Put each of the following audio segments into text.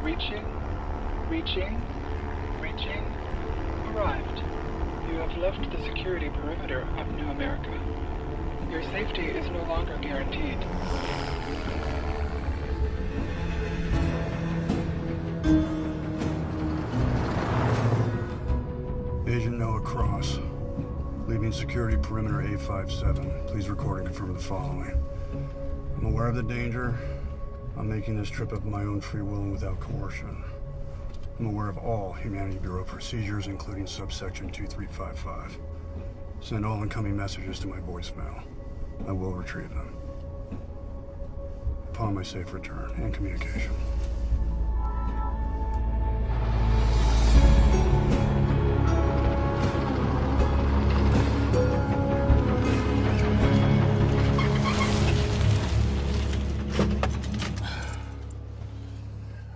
Reaching, reaching, reaching, arrived. You have left the security perimeter of New America. Your safety is no longer guaranteed. Agent Noah Cross, leaving security perimeter A57. Please record and confirm the following. I'm aware of the danger. I'm making this trip of my own free will and without coercion. I'm aware of all Humanity Bureau procedures, including subsection 2355. Send all incoming messages to my voicemail. I will retrieve them upon my safe return and communication.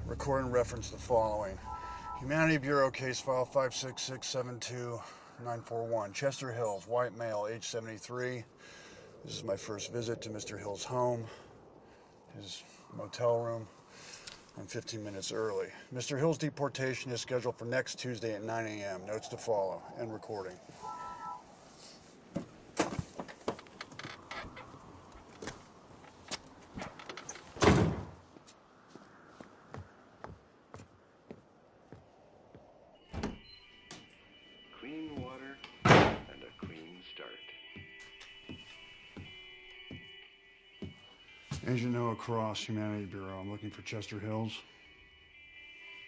Record and reference the following. Humanity Bureau case file 56672-941. Chester Hills, white male, age 73. This is my first visit to Mr. Hill's home, his motel room. I'm 15 minutes early. Mr. Hill's deportation is scheduled for next Tuesday at 9 a.m. Notes to follow. End recording. Clean water and a clean start. Agent Noah Cross, Humanity Bureau. I'm looking for Chester Hills.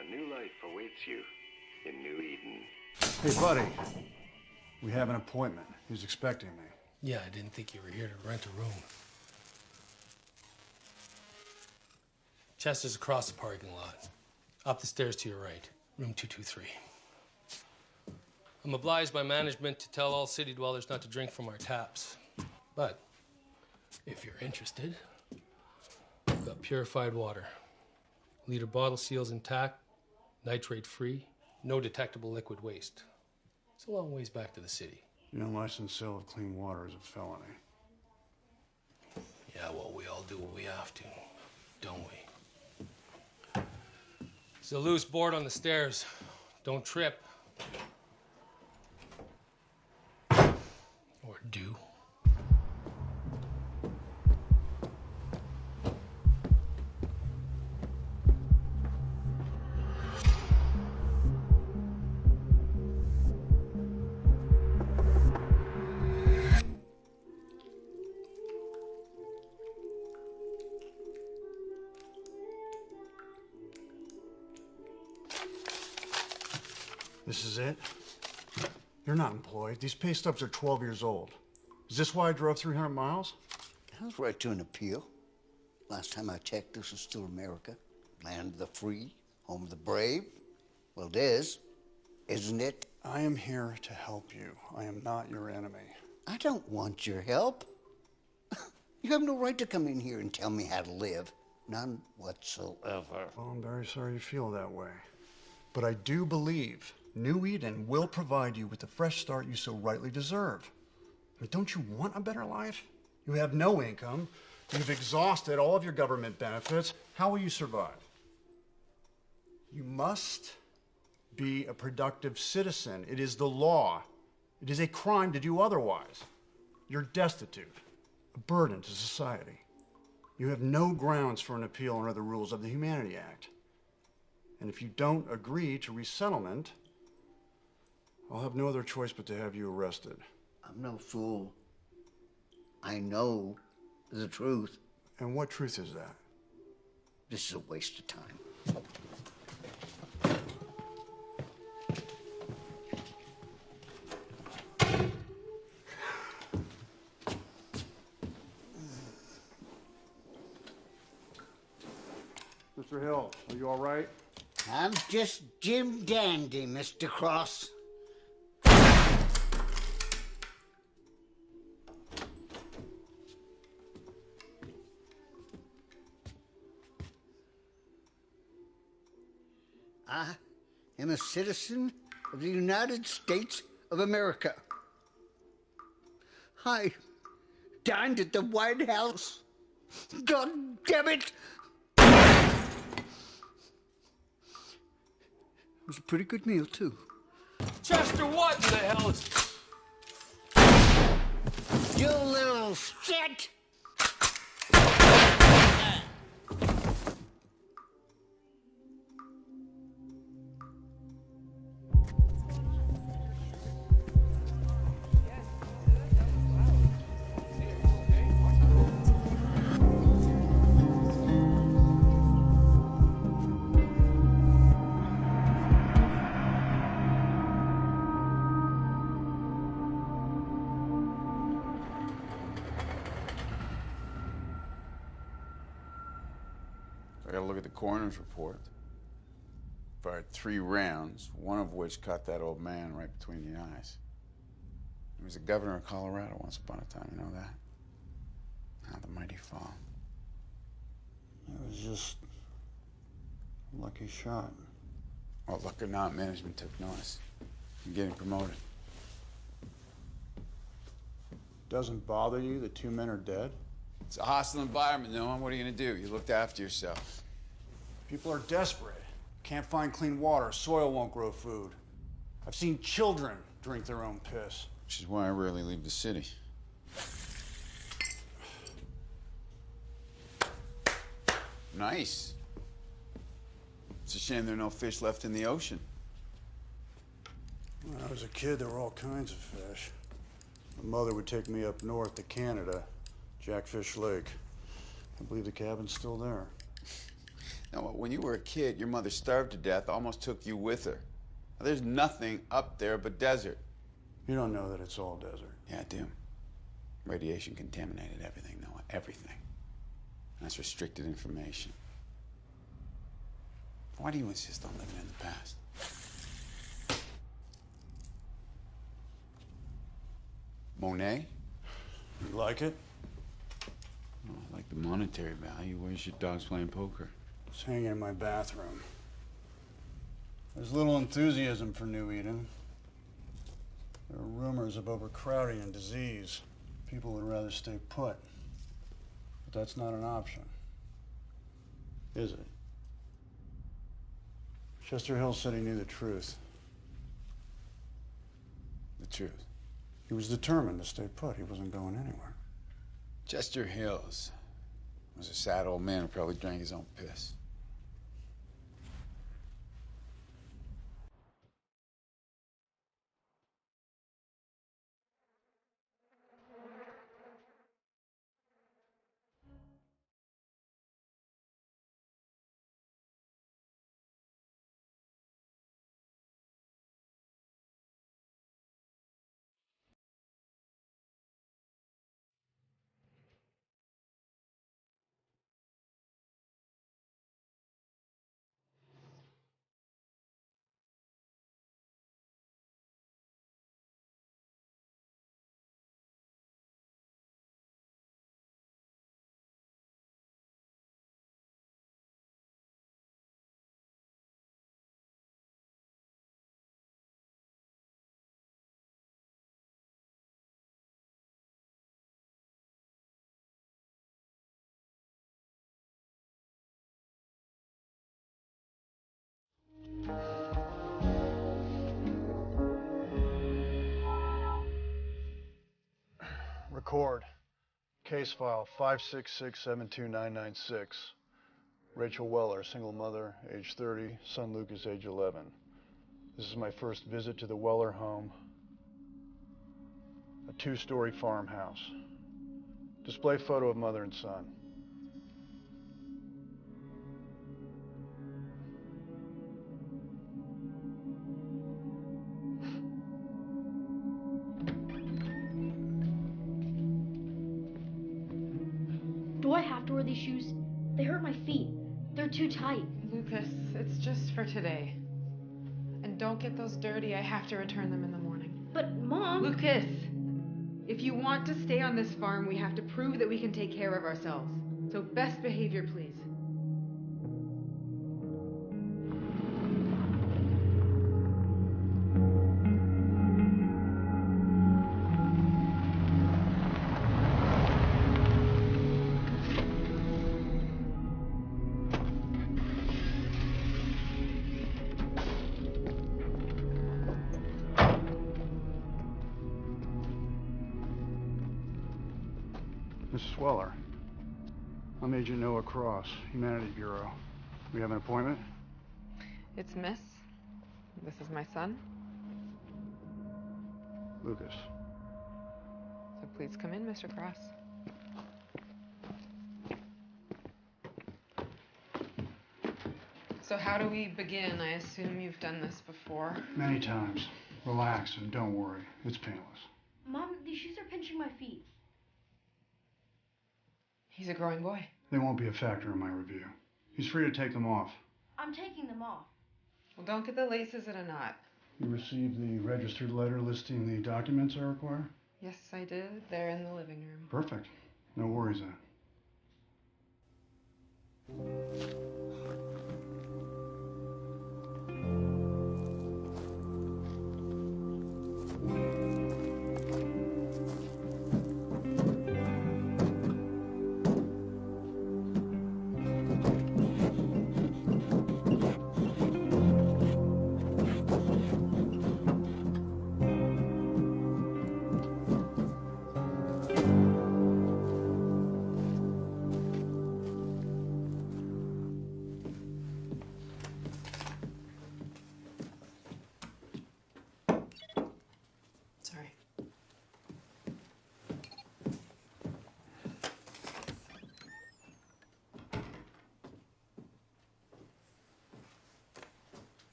A new life awaits you in New Eden. Hey, buddy. We have an appointment. He's expecting me. Yeah, I didn't think you were here to rent a room. Chester's across the parking lot. Up the stairs to your right, room 223. I'm obliged by management to tell all city dwellers not to drink from our taps. But if you're interested, we've got purified water. Liter bottle seals intact, nitrate-free, no detectable liquid waste. It's a long ways back to the city. The unlicensed sale of clean water is a felony. Yeah, well, we all do what we have to, don't we? There's a loose board on the stairs. Don't trip. Or do. This is it? You're not employed. These pay stubs are 12 years old. Is this why I drove 300 miles? I was right to an appeal. Last time I checked, this was still America. Land of the free, home of the brave. Well, it is, isn't it? I am here to help you. I am not your enemy. I don't want your help. You have no right to come in here and tell me how to live. None whatsoever. Well, I'm very sorry you feel that way. But I do believe New Eden will provide you with the fresh start you so rightly deserve. But don't you want a better life? You have no income. You've exhausted all of your government benefits. How will you survive? You must be a productive citizen. It is the law. It is a crime to do otherwise. You're destitute, a burden to society. You have no grounds for an appeal under the rules of the Humanity Act. And if you don't agree to resettlement, I'll have no other choice but to have you arrested. I'm no fool. I know the truth. And what truth is that? This is a waste of time. Mr. Hill, are you all right? I'm just Jim Dandy, Mr. Cross. I am a citizen of the United States of America. I dined at the White House. God damn it! was a pretty good meal, too. Chester, what in the hell is... You little shit! I gotta look at the coroner's report. Fired 3 rounds, one of which cut that old man right between the eyes. He was the governor of Colorado once upon a time, you know that? How the mighty fall. It was just a lucky shot. Well, luck or not, management took notice. I'm getting promoted. Doesn't bother you that 2 men are dead? It's a hostile environment, Noah. What are you gonna do? You looked after yourself. People are desperate. Can't find clean water. Soil won't grow food. I've seen children drink their own piss. Which is why I rarely leave the city. Nice. It's a shame there are no fish left in the ocean. When I was a kid, there were all kinds of fish. My mother would take me up north to Canada, Jackfish Lake. I believe the cabin's still there. Now, when you were a kid, your mother starved to death, almost took you with her. Now, there's nothing up there but desert. You don't know that it's all desert. Yeah, I do. Radiation contaminated everything, Noah, everything. And that's restricted information. Why do you insist on living in the past? Monet? You like it? Oh, I like the monetary value. Where's your dogs playing poker? It's hanging in my bathroom. There's little enthusiasm for New Eden. There are rumors of overcrowding and disease. People would rather stay put. But that's not an option. Is it? Chester Hill said he knew the truth. The truth. He was determined to stay put. He wasn't going anywhere. Chester Hills was a sad old man who probably drank his own piss. Record. Case file 566-72996. Rachel Weller, single mother, age 30, son Lucas, age 11. This is my first visit to the Weller home. A 2-story farmhouse. Display photo of mother and son. Do I have to wear these shoes? They hurt my feet. They're too tight. Lucas, it's just for today. And don't get those dirty. I have to return them in the morning. But, Mom... Lucas, if you want to stay on this farm, we have to prove that we can take care of ourselves. So best behavior, please. Mrs. Weller, I'm Agent Noah Cross, Humanity Bureau. We have an appointment? It's Miss. This is my son. Lucas. So please come in, Mr. Cross. So how do we begin? I assume you've done this before. Many times. Relax and don't worry. It's painless. Mom, these shoes are pinching my feet. He's a growing boy. They won't be a factor in my review. He's free to take them off. I'm taking them off. Well, don't get the laces in a knot. You received the registered letter listing the documents I require? Yes, I did. They're in the living room. Perfect. No worries then. Sorry.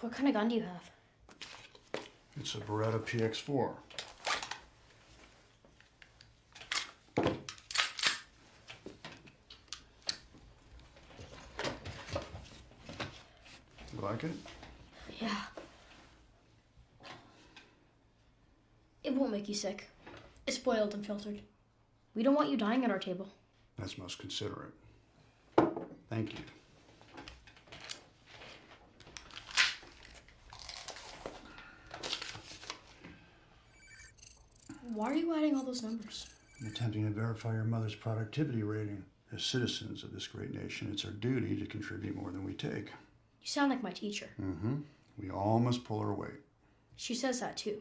What kind of gun do you have? It's a Beretta PX4. You like it? Yeah. It won't make you sick. It's boiled and filtered. We don't want you dying at our table. That's most considerate. Thank you. Why are you adding all those numbers? I'm attempting to verify your mother's productivity rating. As citizens of this great nation, it's our duty to contribute more than we take. You sound like my teacher. We all must pull our weight. She says that too.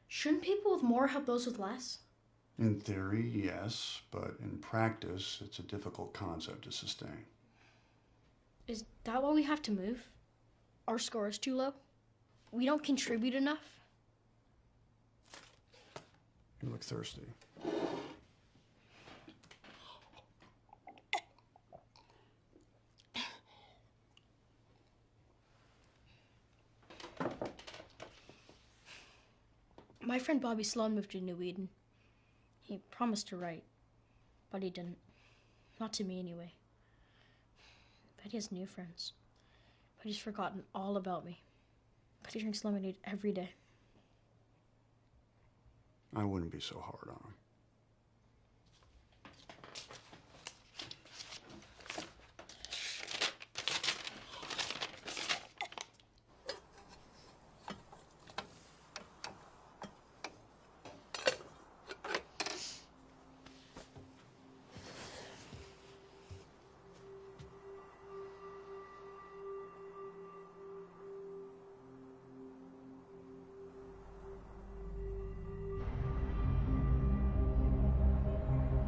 Shouldn't people with more help those with less? In theory, yes, but in practice, it's a difficult concept to sustain. Is that why we have to move? Our score is too low? We don't contribute enough? You look thirsty. My friend Bobby Sloan moved to New Eden. He promised to write, but he didn't. Not to me, anyway. Bet he has new friends. But he's forgotten all about me. But he drinks lemonade every day. I wouldn't be so hard on him.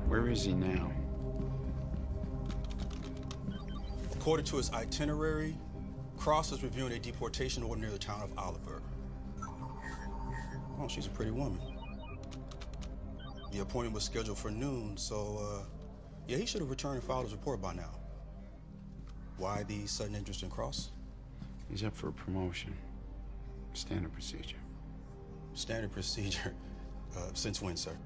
Where is he now? According to his itinerary, Cross is reviewing a deportation order near the town of Oliver. Oh, she's a pretty woman. The appointment was scheduled for noon, so, yeah, he should have returned and filed his report by now. Why the sudden interest in Cross? He's up for a promotion. Standard procedure. Standard procedure. Since when, sir?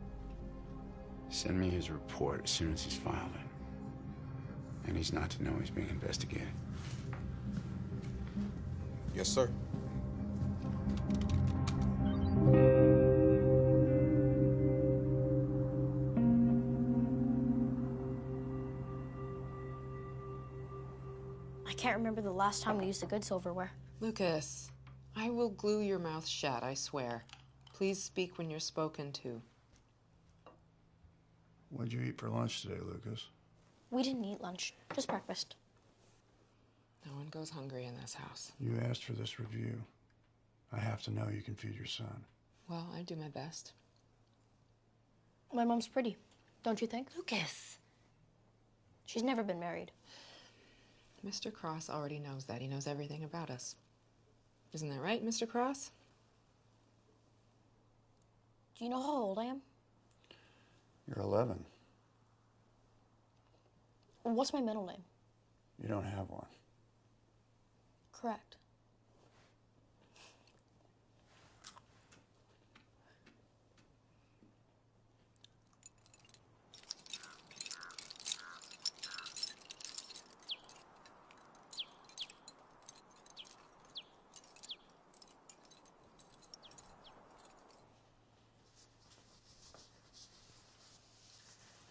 Send me his report as soon as he's filed it. And he's not to know he's being investigated. Yes, sir. I can't remember the last time we used the good silverware. Lucas, I will glue your mouth shut, I swear. Please speak when you're spoken to. What'd you eat for lunch today, Lucas? We didn't eat lunch, just breakfast. No one goes hungry in this house. You asked for this review. I have to know you can feed your son. Well, I do my best. My mom's pretty, don't you think? Lucas! She's never been married. Mr. Cross already knows that. He knows everything about us. Isn't that right, Mr. Cross? Do you know how old I am? You're 11. What's my middle name? You don't have one. Correct.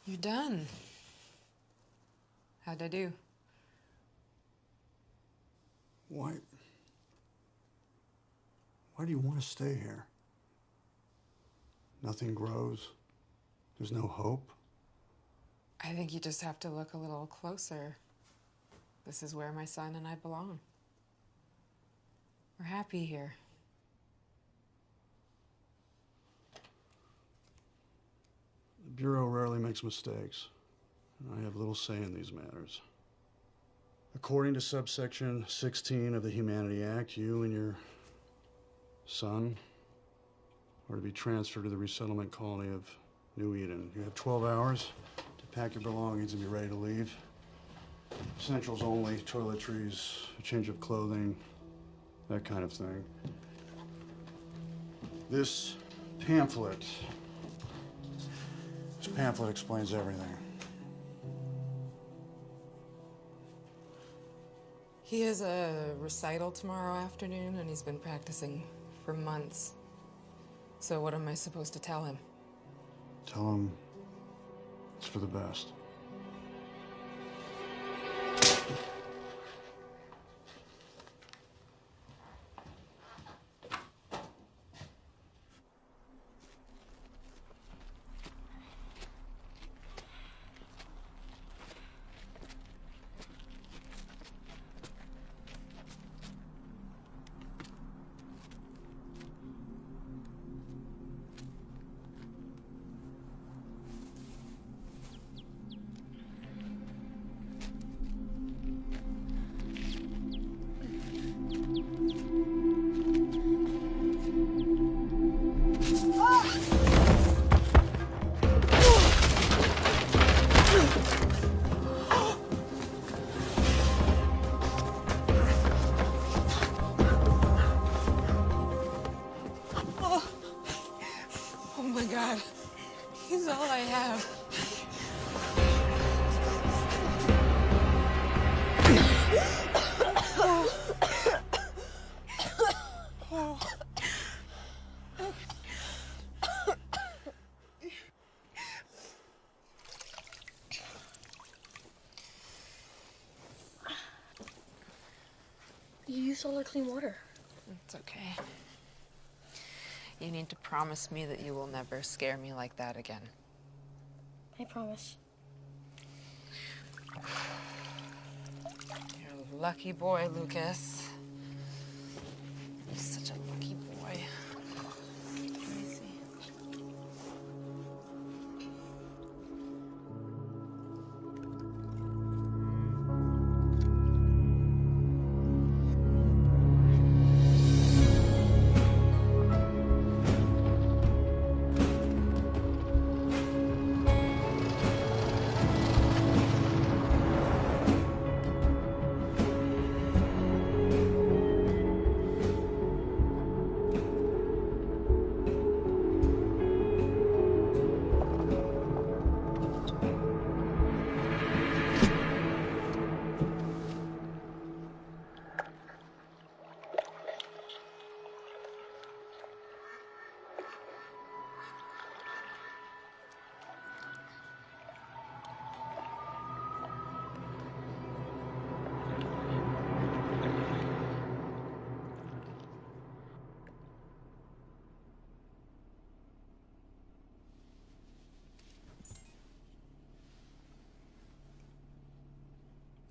You're done. How'd I do? Why do you want to stay here? Nothing grows. There's no hope. I think you just have to look a little closer. This is where my son and I belong. We're happy here. The Bureau rarely makes mistakes, and I have little say in these matters. According to subsection 16 of the Humanity Act, you and your son are to be transferred to the resettlement colony of New Eden. You have 12 hours to pack your belongings and be ready to leave. Essentials only, toiletries, a change of clothing, that kind of thing. This pamphlet explains everything. He has a recital tomorrow afternoon, and he's been practicing for months. So what am I supposed to tell him? Tell him it's for the best. Oh my God, he's all I have. You used all the clean water. It's okay. You need to promise me that you will never scare me like that again. I promise. You're a lucky boy, Lucas. You're such a lucky boy. Let me see.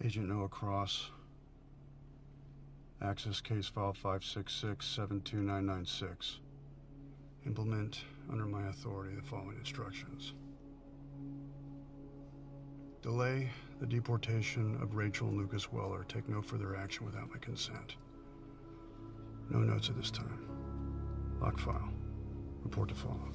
Agent Noah Cross, Access case file 566-72996. Implement under my authority the following instructions. Delay the deportation of Rachel and Lucas Weller. Take no further action without my consent. No notes at this time. Lock file. Report to follow.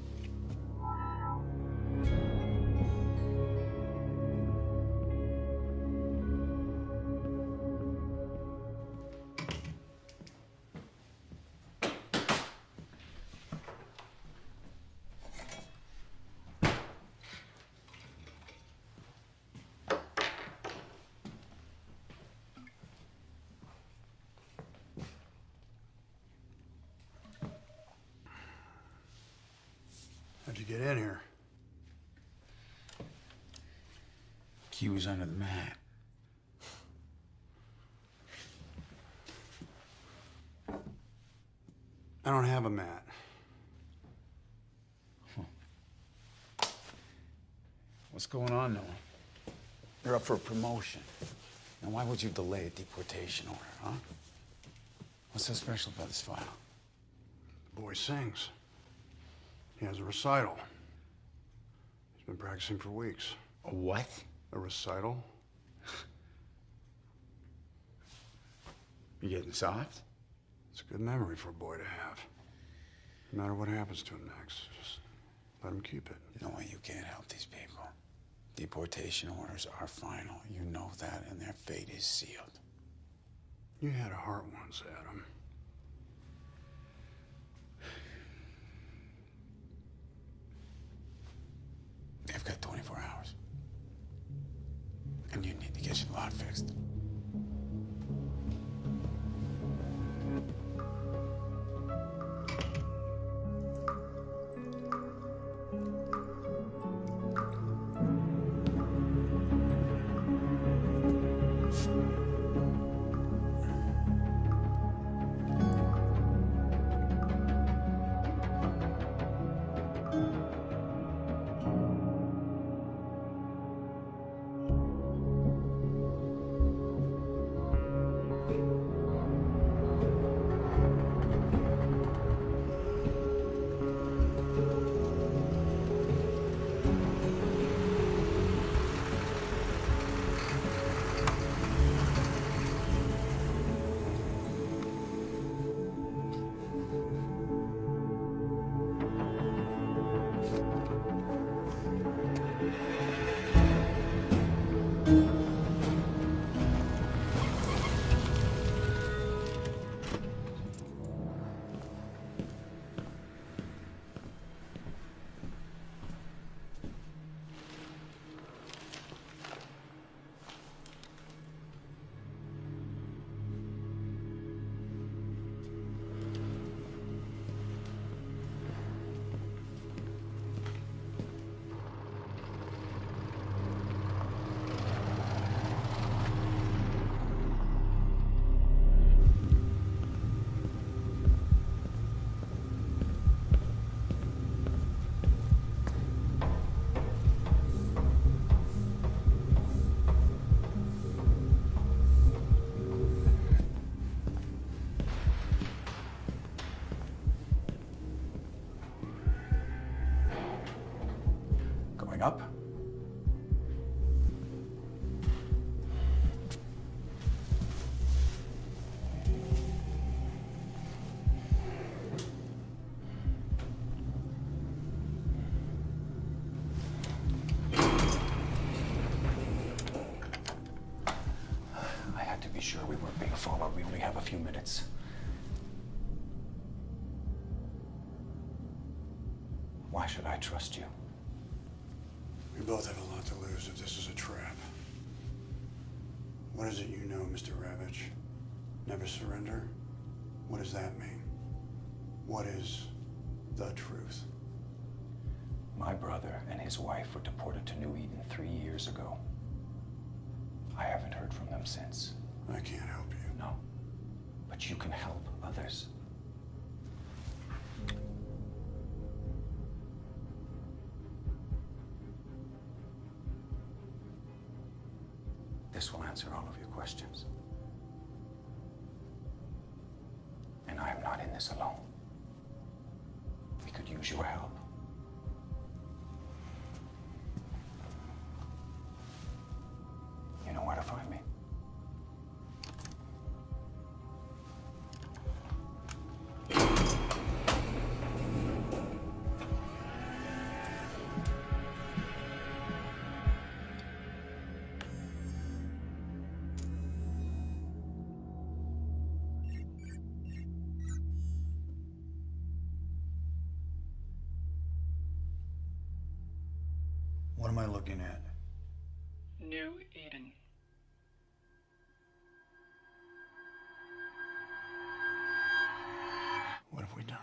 How'd you get in here? Key was under the mat. I don't have a mat. What's going on, Noah? You're up for a promotion. Now, why would you delay a deportation order, huh? What's so special about this file? The boy sings. He has a recital. He's been practicing for weeks. A what? A recital? You getting soft? It's a good memory for a boy to have. No matter what happens to him next, just let him keep it. You know what? You can't help these people. Deportation orders are final. You know that, and their fate is sealed. You had a heart once, Adam. They've got 24 hours. And you need to get your lot fixed. Up. I had to be sure we weren't being followed. We only have a few minutes. Why should I trust you? We both have a lot to lose if this is a trap. What is it you know, Mr. Ravitch? Never surrender? What does that mean? What is the truth? My brother and his wife were deported to New Eden 3 years ago. I haven't heard from them since. I can't help you. No, but you can help others. This will answer all of your questions. this alone. We could use your help. You know where to find me. What am I looking at? New Eden. What have we done?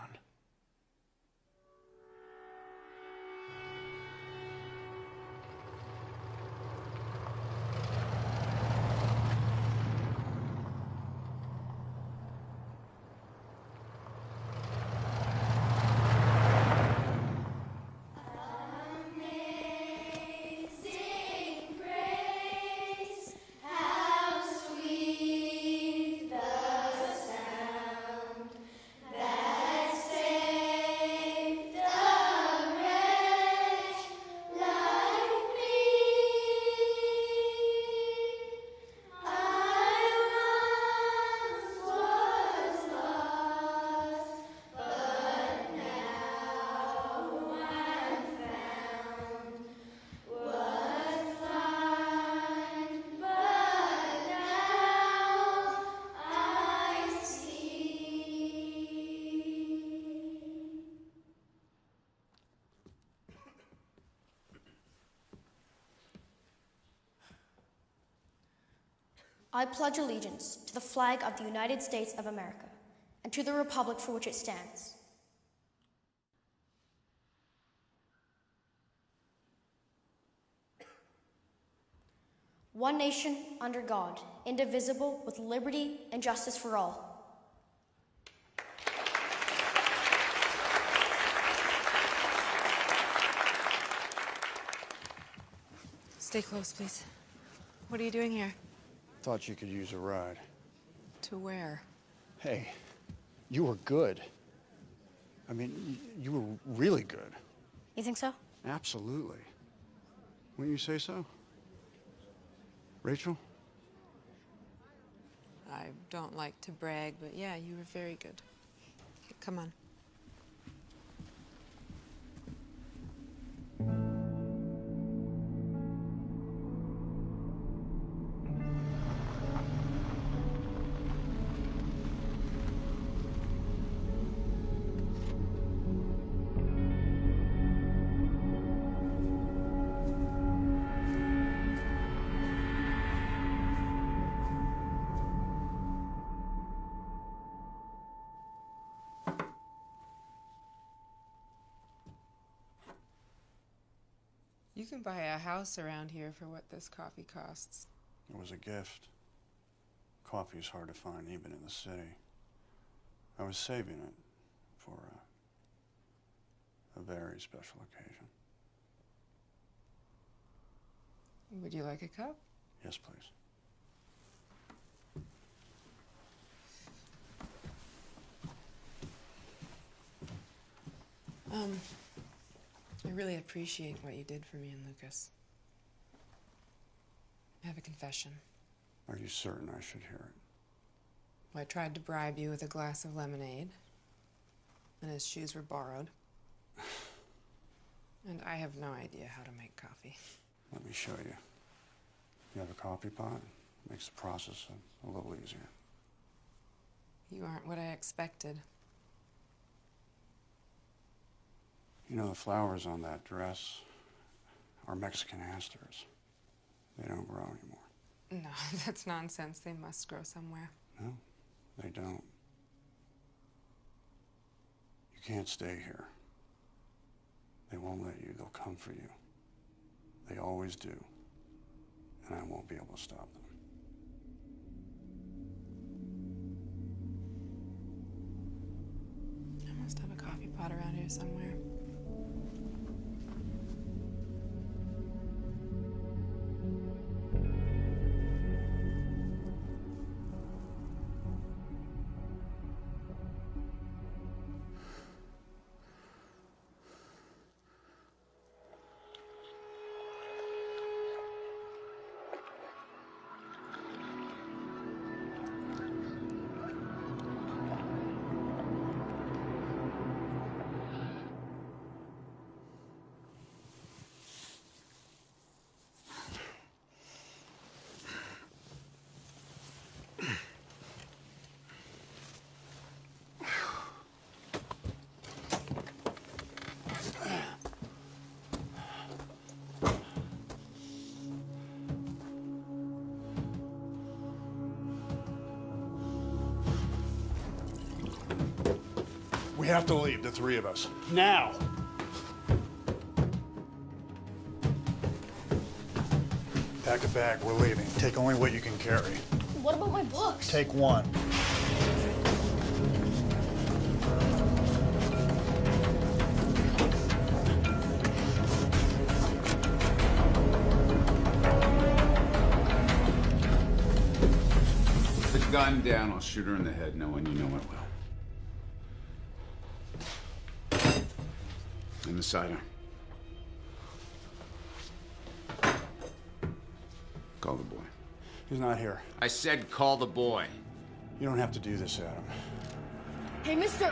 I pledge allegiance to the flag of the United States of America and to the republic for which it stands, one nation under God, indivisible, with liberty and justice for all. Stay close, please. What are you doing here? Thought you could use a ride. To where? Hey, you were good. I mean, you were really good. You think so? Absolutely. Wouldn't you say so? Rachel? I don't like to brag, but yeah, you were very good. Okay, come on. You can buy a house around here for what this coffee costs. It was a gift. Coffee's hard to find even in the city. I was saving it for a very special occasion. Would you like a cup? Yes, please. I really appreciate what you did for me and Lucas. I have a confession. Are you certain I should hear it? I tried to bribe you with a glass of lemonade, and his shoes were borrowed. And I have no idea how to make coffee. Let me show you. You have a coffee pot? Makes the process a little easier. You aren't what I expected. You know, the flowers on that dress are Mexican asters. They don't grow anymore. No, that's nonsense. They must grow somewhere. No, they don't. You can't stay here. They won't let you. They'll come for you. They always do. And I won't be able to stop them. I must have a coffee pot around here somewhere. We have to leave, the three of us. Now! Pack a bag, we're leaving. Take only what you can carry. What about my books? Take one. Put the gun down, I'll shoot her in the head knowing you know it well. In the sidearm. Call the boy. He's not here. I said call the boy. You don't have to do this, Adam. Hey, mister!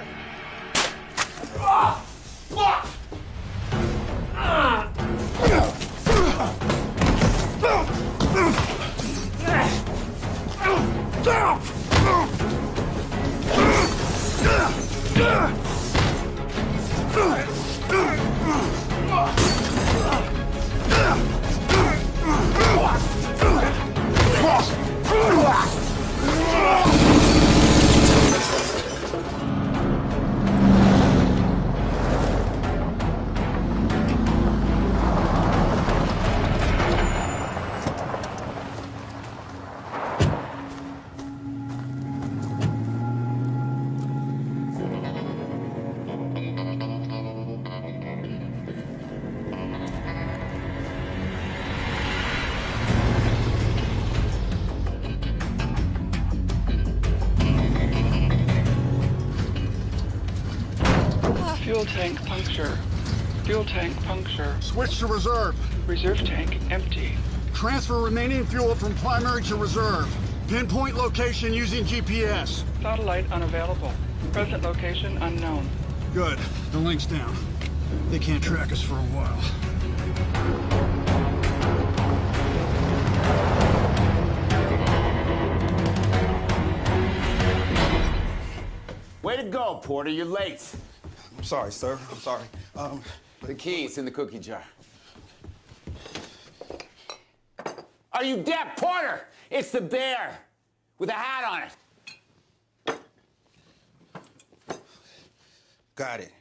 Fuel tank puncture. Fuel tank puncture. Switch to reserve. Reserve tank empty. Transfer remaining fuel from primary to reserve. Pinpoint location using GPS. Satellite unavailable. Present location unknown. Good. The link's down. They can't track us for a while. Way to go, Porter. You're late. I'm sorry, sir. I'm sorry. The key's in the cookie jar. Are you deaf, Porter? It's the bear with a hat on it. Got it.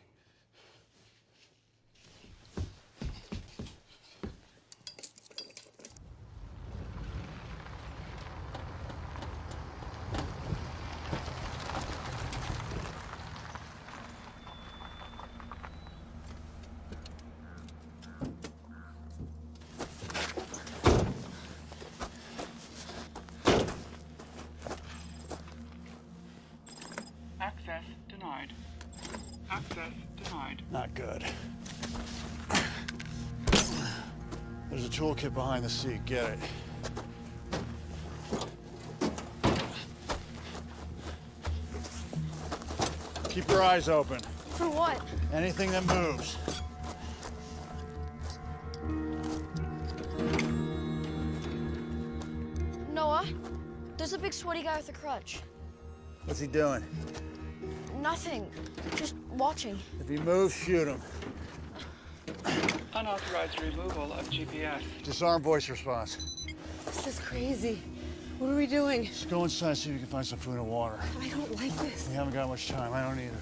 Access denied. Access denied. Not good. There's a toolkit behind the seat. Get it. Keep your eyes open. For what? Anything that moves. Noah, there's a big sweaty guy with a crutch. What's he doing? Nothing. Just watching. If he moves, shoot him. Unauthorized removal of GPS. Disarm voice response. This is crazy. What are we doing? Let's go inside, see if we can find some food and water. I don't like this. We haven't got much time. I don't either.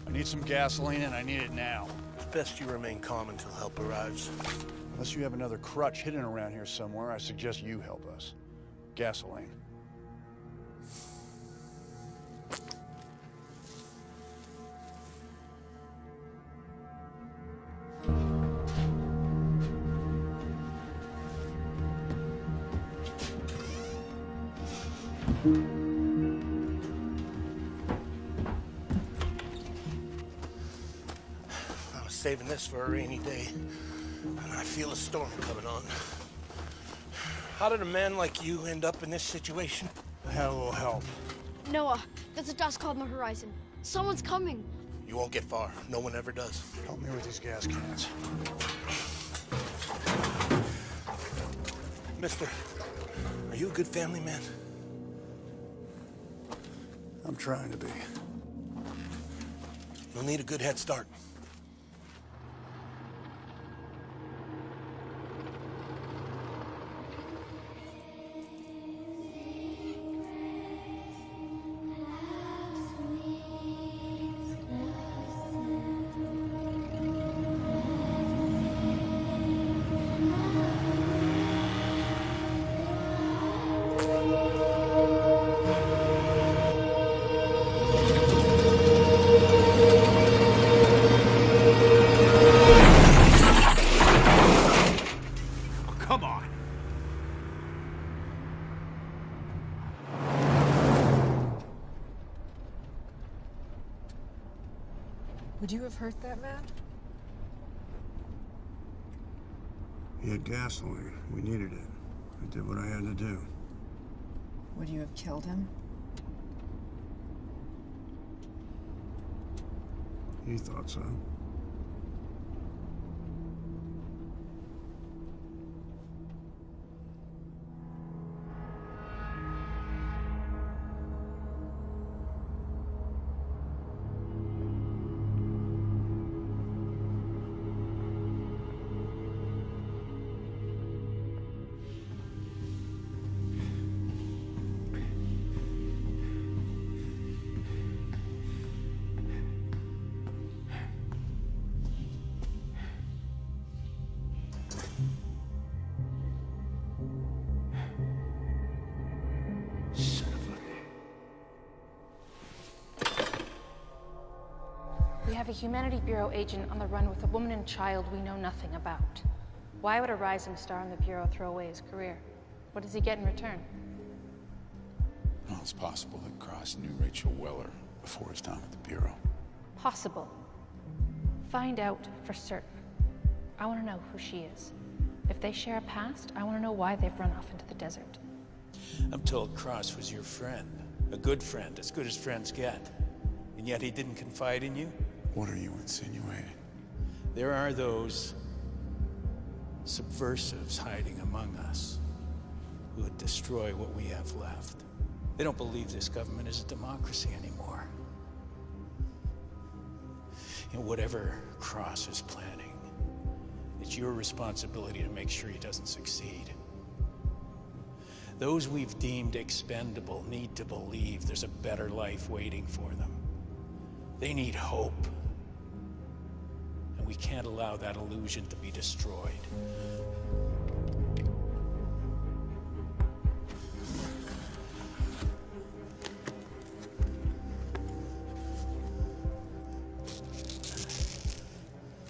I need some gasoline, and I need it now. It's best you remain calm until help arrives. Unless you have another crutch hidden around here somewhere, I suggest you help us. Gasoline. I was saving this for a rainy day, and I feel a storm coming on. How did a man like you end up in this situation? I had a little help. Noah, there's a dust cloud on the horizon. Someone's coming. You won't get far. No one ever does. Help me with these gas cans. Mister, are you a good family man? I'm trying to be. You'll need a good head start. Would you have hurt that man? He had gasoline. We needed it. I did what I had to do. Would you have killed him? He thought so. We have a Humanity Bureau agent on the run with a woman and child we know nothing about. Why would a rising star in the Bureau throw away his career? What does he get in return? Well, it's possible that Cross knew Rachel Weller before his time at the Bureau. Possible. Find out for certain. I want to know who she is. If they share a past, I want to know why they've run off into the desert. I'm told Cross was your friend. A good friend, as good as friends get. And yet he didn't confide in you? What are you insinuating? There are those subversives hiding among us who would destroy what we have left. They don't believe this government is a democracy anymore. You know, whatever Cross is planning, it's your responsibility to make sure he doesn't succeed. Those we've deemed expendable need to believe there's a better life waiting for them. They need hope. And we can't allow that illusion to be destroyed.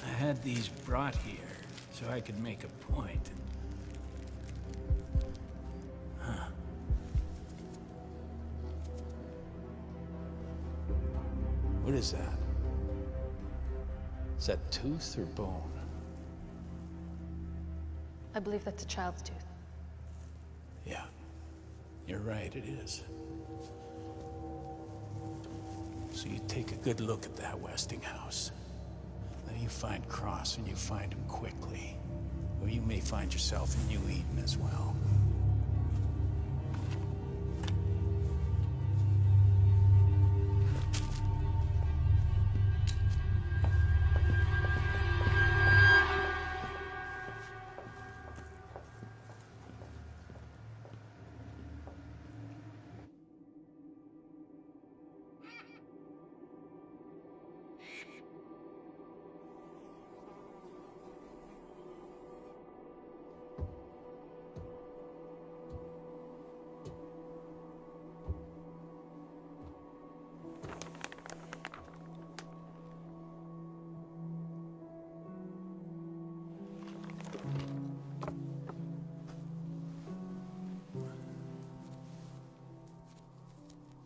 I had these brought here so I could make a point. Huh. What is that? Is that tooth or bone? I believe that's a child's tooth. Yeah, you're right, it is. So you take a good look at that Westinghouse. Then you find Cross and you find him quickly. Or you may find yourself in New Eden as well.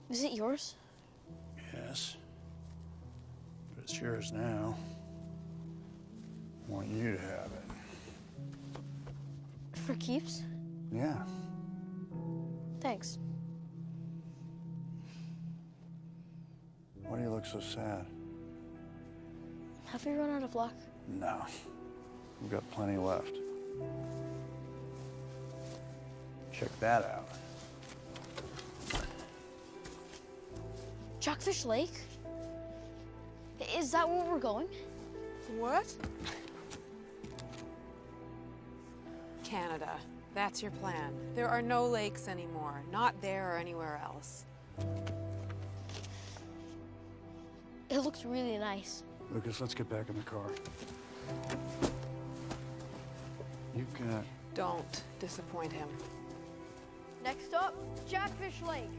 Is it yours? Yes. But it's yours now. I want you to have it. For keeps? Yeah. Thanks. Why do you look so sad? Have we run out of luck? No. We've got plenty left. Check that out. Jackfish Lake? Is that where we're going? What? Canada. That's your plan. There are no lakes anymore. Not there or anywhere else. It looks really nice. Lucas, let's get back in the car. You've got... Don't disappoint him. Next up, Jackfish Lake.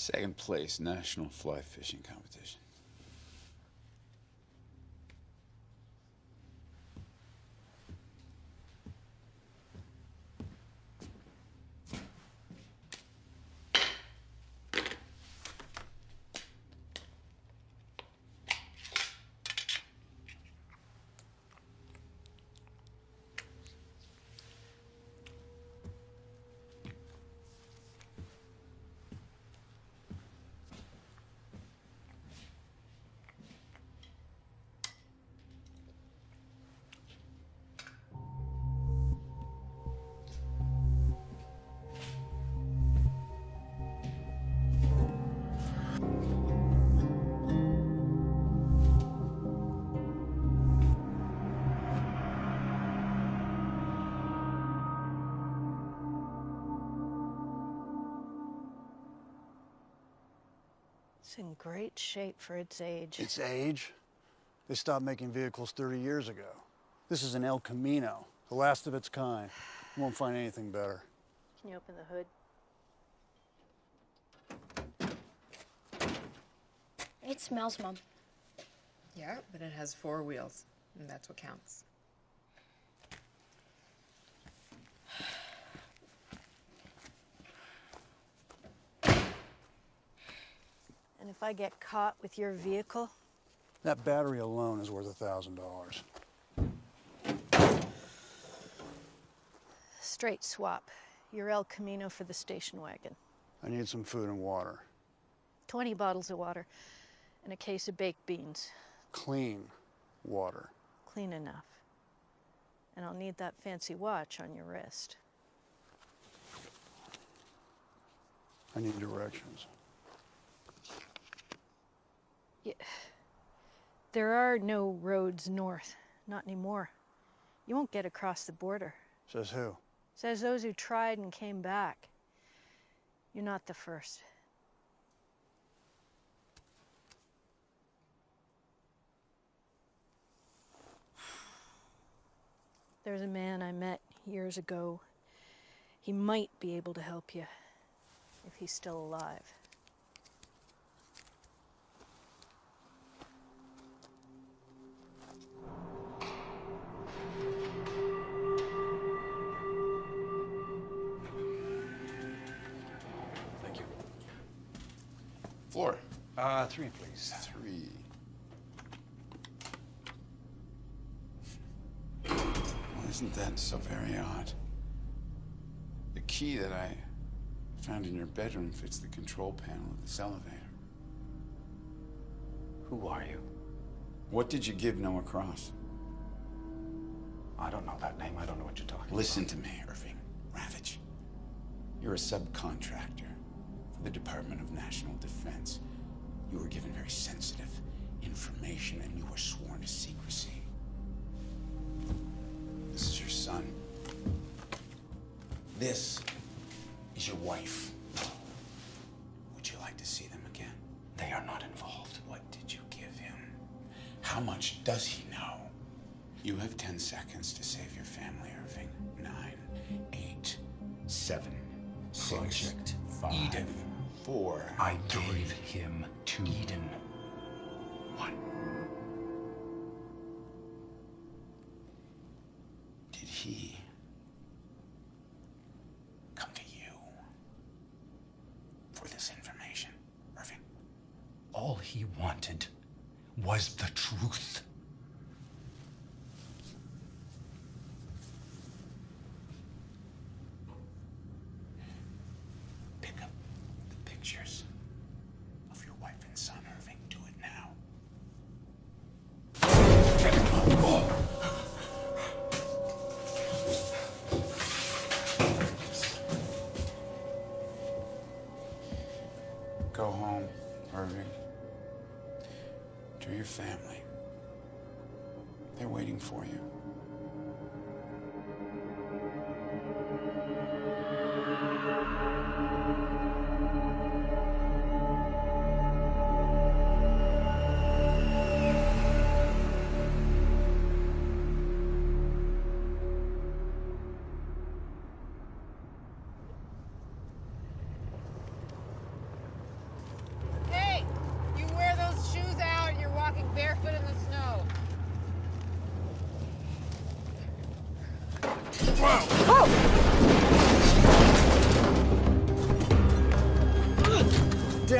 Second place, national fly fishing competition. It's in great shape for its age. Its age? They stopped making vehicles 30 years ago. This is an El Camino, the last of its kind. You won't find anything better. Can you open the hood? It smells, Mom. Yeah, but it has 4 wheels, and that's what counts. And if I get caught with your vehicle? That battery alone is worth $1,000. Straight swap. Your El Camino for the station wagon. I need some food and water. 20 bottles of water and a case of baked beans. Clean water. Clean enough. And I'll need that fancy watch on your wrist. I need directions. Yeah. There are no roads north. Not anymore. You won't get across the border. Says who? Says those who tried and came back. You're not the first. There's a man I met years ago. He might be able to help you if he's still alive. Thank you. Floor. 3, please. 3. Well, isn't that so very odd? The key that I found in your bedroom fits the control panel of this elevator. Who are you? What did you give Noah Cross? I don't know that name. I don't know what you're talking Listen to me, Irving. Ravage. You're a subcontractor for the Department of National Defense. You were given very sensitive information and you were sworn to secrecy. This is your son. This is your wife. Would you like to see them again? They are not involved. What did you give him? How much does he know? You have 10 seconds to save your family, Irving. 9, 8, 7, 6, Project 5, Eden. 4. I gave him to Eden. 1. Did he come to you for this information, Irving? All he wanted was the truth. Pick up the pictures of your wife and son, Irving. Do it now. Go home, Irving. To your family. They're waiting for you.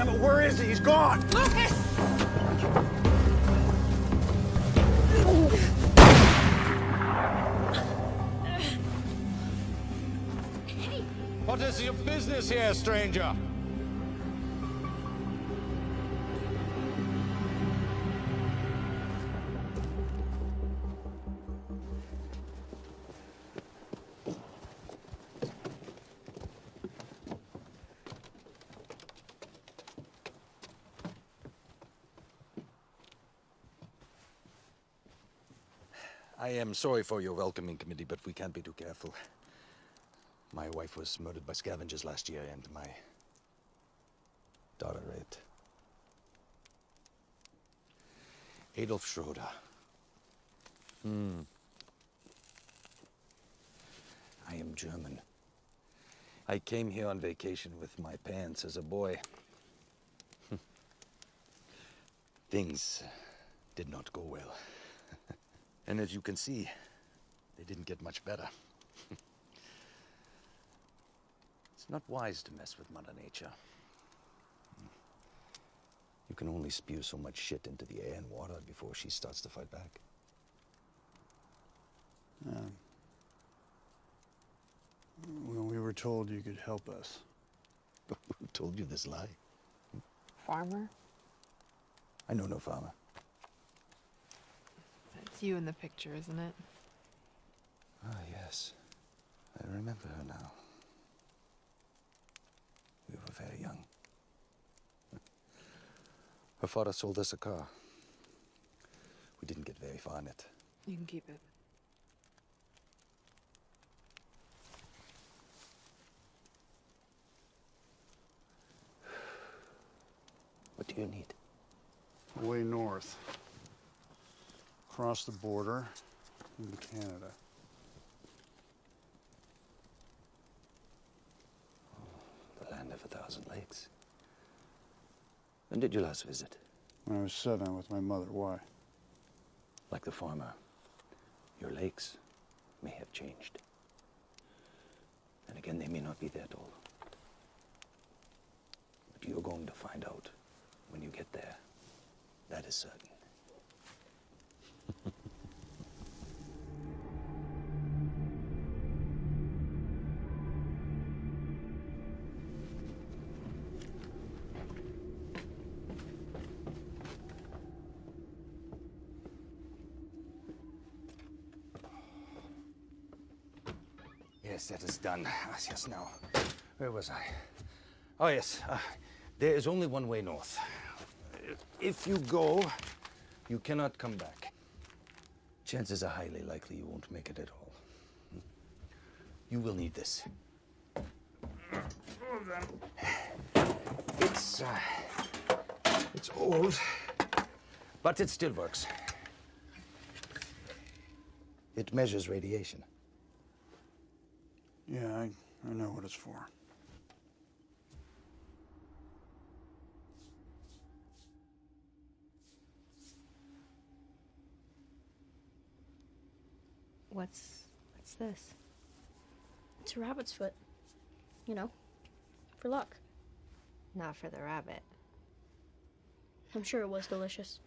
damn it, where is he? He's gone! Lucas! What is your business here, stranger? I am sorry for your welcoming committee, but we can't be too careful. My wife was murdered by scavengers last year, and my daughter raped. Adolf Schroeder. I am German. I came here on vacation with my parents as a boy. Things did not go well. And as you can see, they didn't get much better. It's not wise to mess with Mother Nature. You can only spew so much shit into the air and water before she starts to fight back. Well, we were told you could help us. Who told you this lie? Farmer? I know no farmer. That's you in the picture, isn't it? Ah, yes. I remember her now. We were very young. Her father sold us a car. We didn't get very far in it. You can keep it. What do you need? Way north. Across the border into Canada. The land of 1,000 lakes. When did you last visit? When I was 7 with my mother. Why? Like the farmer, your lakes may have changed. And again, they may not be there at all. But you're going to find out when you get there. That is certain. Yes, that is done. Yes, now, where was I? Oh, yes. There is only one way north. If you go, you cannot come back. Chances are highly likely you won't make it at all. You will need this. It's old, but it still works. It measures radiation. Yeah, I know what it's for. What's this? It's a rabbit's foot. You know, for luck. Not for the rabbit. I'm sure it was delicious.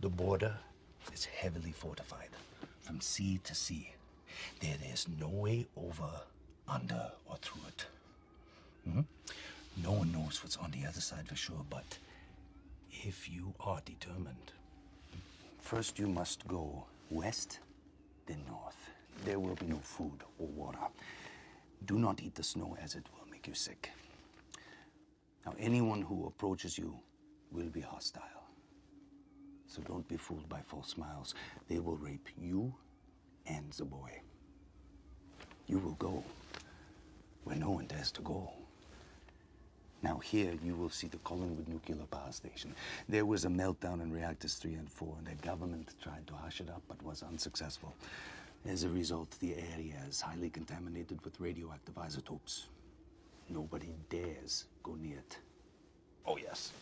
The border is heavily fortified from sea to sea. There is no way over, under, or through it. No one knows what's on the other side for sure, but if you are determined, first you must go west, then north. There will be no food or water. Do not eat the snow, as it will make you sick. Now, anyone who approaches you will be hostile. So don't be fooled by false smiles. They will rape you and the boy. You will go where no one dares to go. Now here you will see the Collingwood nuclear power station. There was a meltdown in reactors 3 and 4, and the government tried to hush it up, but was unsuccessful. As a result, the area is highly contaminated with radioactive isotopes. Nobody dares go near it. Oh, yes.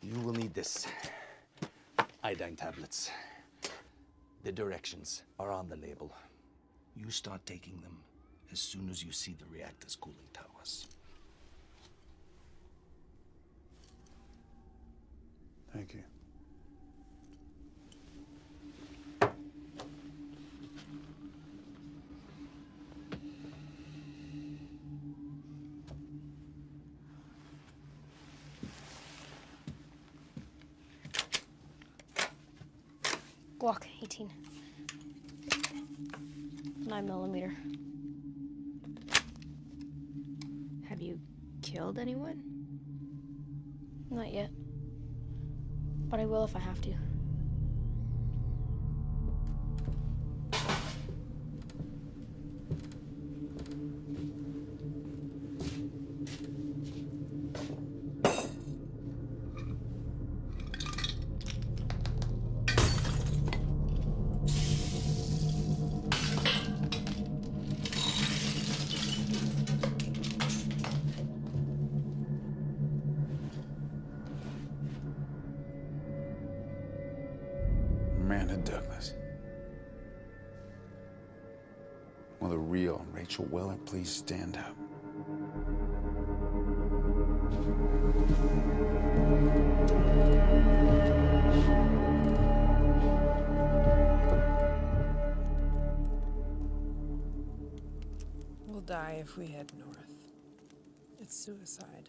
You will need this. Iodine tablets. The directions are on the label. You start taking them as soon as you see the reactor's cooling towers. Thank you. Glock 18. 9mm. Have you killed anyone? Not yet. But I will if I have to. Amanda Douglas. Will the real Rachel Weller please stand up? We'll die if we head north. It's suicide.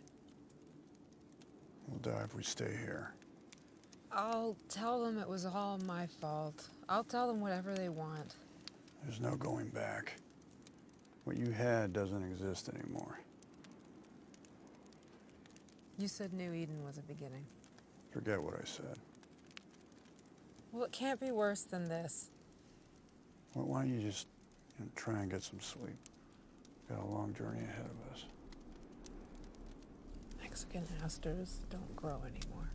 We'll die if we stay here. I'll tell them it was all my fault. I'll tell them whatever they want. There's no going back. What you had doesn't exist anymore. You said New Eden was a beginning. Forget what I said. Well, it can't be worse than this. Well, why don't you just try and get some sleep? Got a long journey ahead of us. Mexican asters don't grow anymore.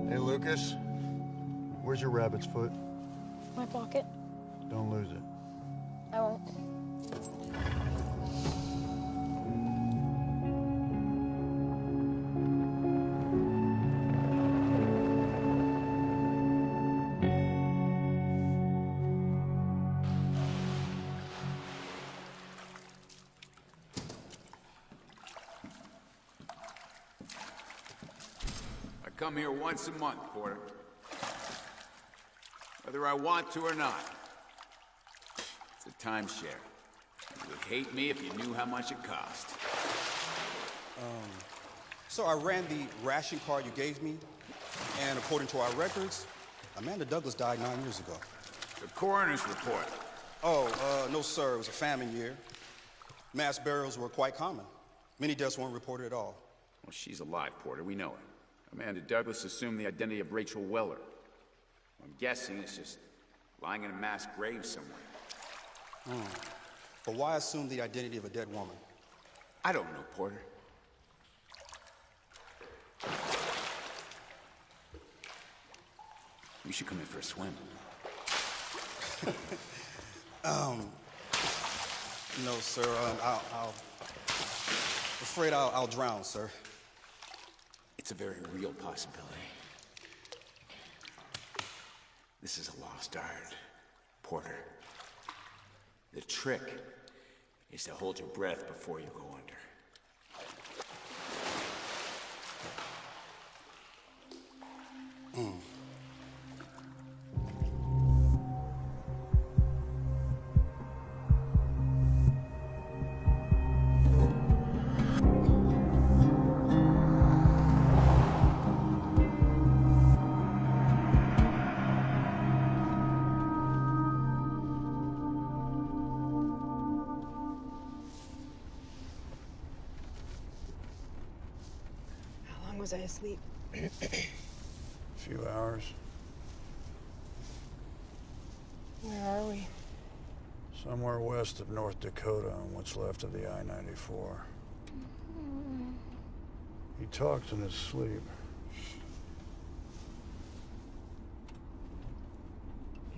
Hey, Lucas. Where's your rabbit's foot? My pocket. Don't lose it. I won't. I come here once a month, Porter. Whether I want to or not. It's a timeshare. You would hate me if you knew how much it cost. So I ran the ration card you gave me, and according to our records, Amanda Douglas died 9 years ago. The coroner's report. Oh, no, sir. It was a famine year. Mass burials were quite common. Many deaths weren't reported at all. Well, she's alive, Porter. We know it. Amanda Douglas assumed the identity of Rachel Weller. I'm guessing it's just lying in a mass grave somewhere. But why assume the identity of a dead woman? I don't know, Porter. You should come in for a swim. No, sir. Afraid I'll drown, sir. It's a very real possibility. This is a lost art, Porter. The trick is to hold your breath before you go under. was I asleep? A few hours. Where are we? Somewhere west of North Dakota on what's left of the I-94. He talks in his sleep.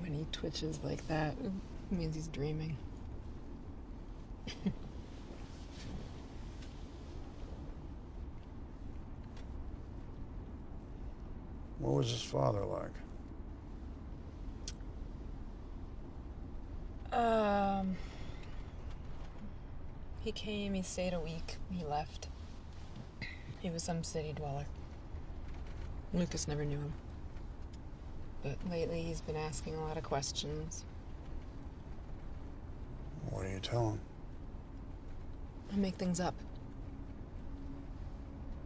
When he twitches like that, it means he's dreaming. What was his father like? He came, he stayed a week, he left. He was some city dweller. Lucas never knew him. But lately he's been asking a lot of questions. What do you tell him? I make things up.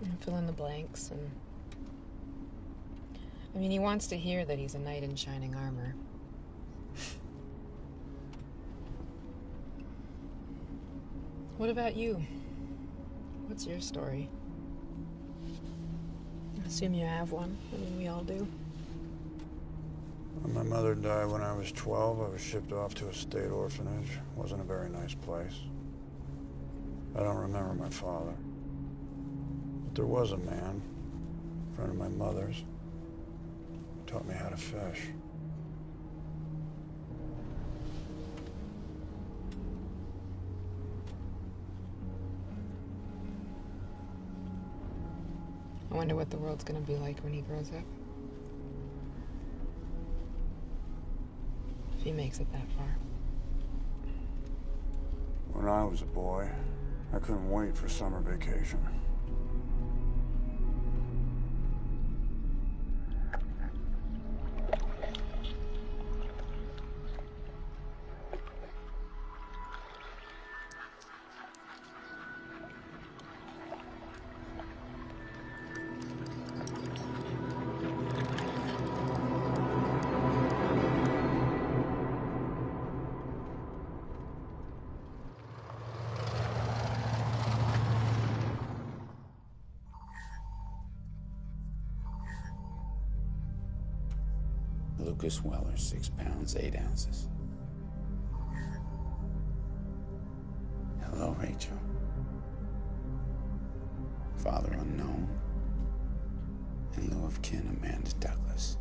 And fill in the blanks and... I mean, he wants to hear that he's a knight in shining armor. What about you? What's your story? I assume you have one. I mean, we all do. When my mother died when I was 12, I was shipped off to a state orphanage. Wasn't a very nice place. I don't remember my father. But there was a man, a friend of my mother's, who taught me how to fish. I wonder what the world's gonna be like when he grows up. If he makes it that far. When I was a boy, I couldn't wait for summer vacation. Lucas Weller, 6 pounds, 8 ounces. Hello, Rachel. Father unknown. In lieu of kin, Amanda Douglas.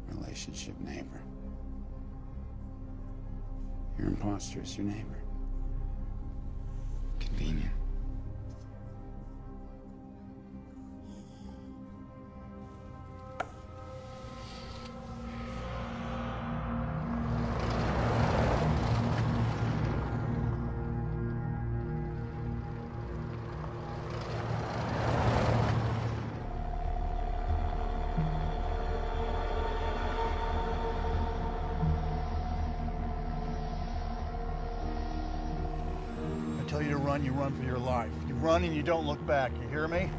Relationship neighbor. Your imposter is your neighbor. Convenient. I tell you to run, you run for your life. You run and you don't look back, you hear me?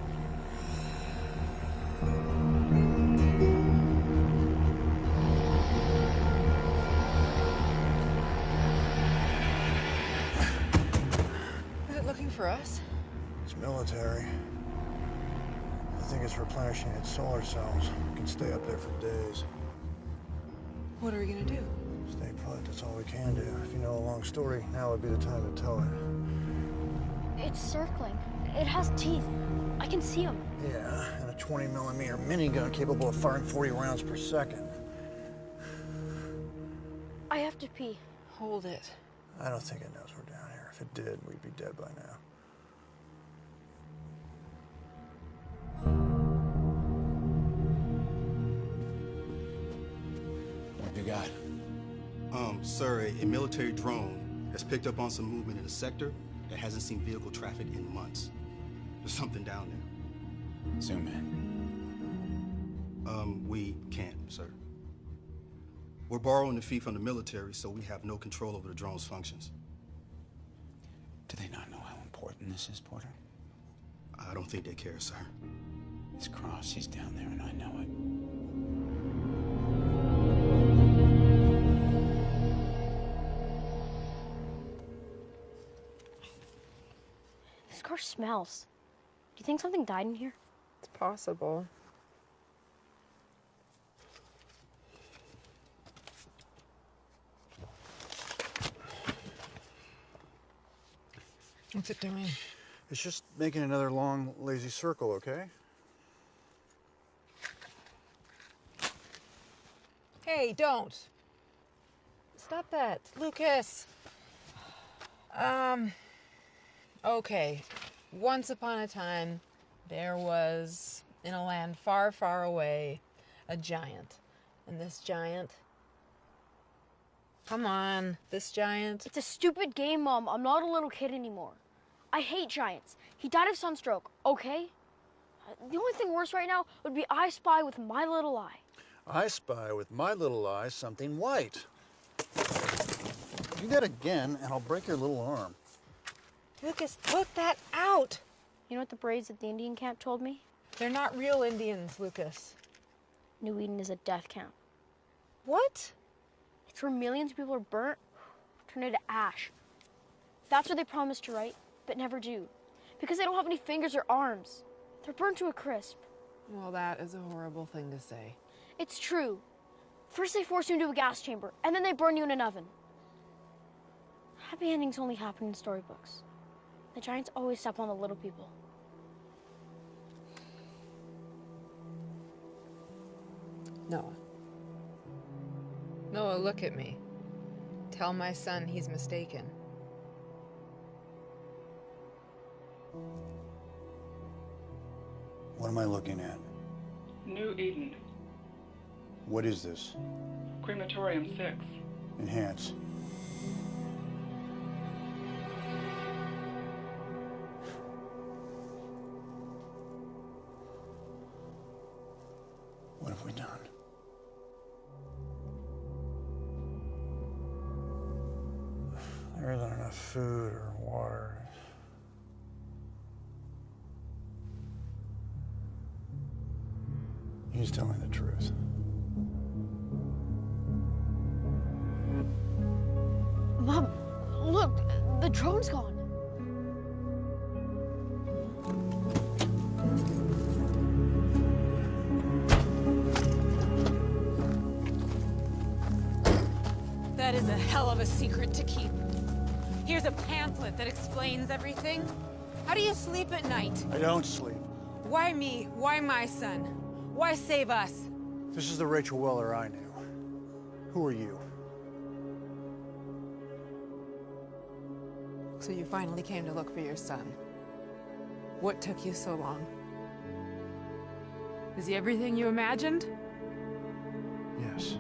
Is it looking for us? It's military. I think it's replenishing its solar cells. It can stay up there for days. What are we gonna do? Stay put, that's all we can do. If you know a long story, now would be the time to tell it. It's circling. It has teeth. I can see them. Yeah, and a 20mm minigun capable of firing 40 rounds per second. I have to pee. Hold it. I don't think it knows we're down here. If it did, we'd be dead by now. What have you got? Sir, a military drone has picked up on some movement in the sector that hasn't seen vehicle traffic in months. There's something down there. Zoom in. We can't, sir. We're borrowing the fee from the military, so we have no control over the drone's functions. Do they not know how important this is, Porter? I don't think they care, sir. It's Cross. He's down there, and I know it. This car smells. you think something died in here? It's possible. What's it doing? It's just making another long, lazy circle, okay? Hey, don't. Stop that, Lucas. Okay. Once upon a time, there was, in a land far, far away, a giant. And this giant... Come on, this giant... It's a stupid game, Mom. I'm not a little kid anymore. I hate giants. He died of sunstroke, okay? The only thing worse right now would be I spy with my little eye. I spy with my little eye something white. Do that again, and I'll break your little arm. Lucas, put that out! You know what the Braves at the Indian camp told me? They're not real Indians, Lucas. New Eden is a death camp. What? It's where millions of people are burnt, turned into ash. That's what they promise to write, but never do. Because they don't have any fingers or arms. They're burnt to a crisp. Well, that is a horrible thing to say. It's true. First they force you into a gas chamber, and then they burn you in an oven. Happy endings only happen in storybooks. The giants always step on the little people. Noah. Noah, look at me. Tell my son he's mistaken. What am I looking at? New Eden. What is this? Crematorium 6. Enhance. What have we done? There isn't enough food or water. He's telling the truth. Mom, look, the drone's gone. That is a hell of a secret to keep. Here's a pamphlet that explains everything. How do you sleep at night? I don't sleep. Why me? Why my son? Why save us? This is the Rachel Weller I knew. Who are you? So you finally came to look for your son. What took you so long? Is he everything you imagined? Yes.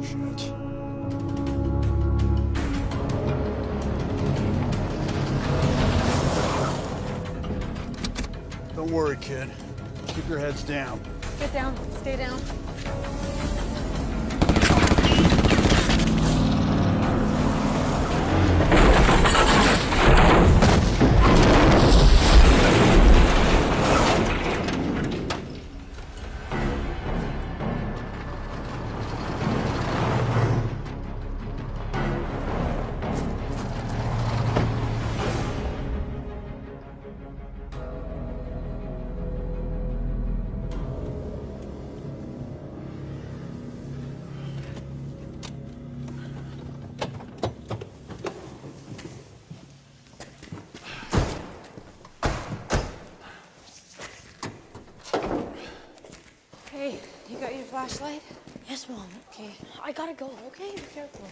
Shit. Don't worry, kid. Keep your heads down. Get down. Stay down. Hey, you got your flashlight? Yes, Mom. Okay. I gotta go, okay? Be careful.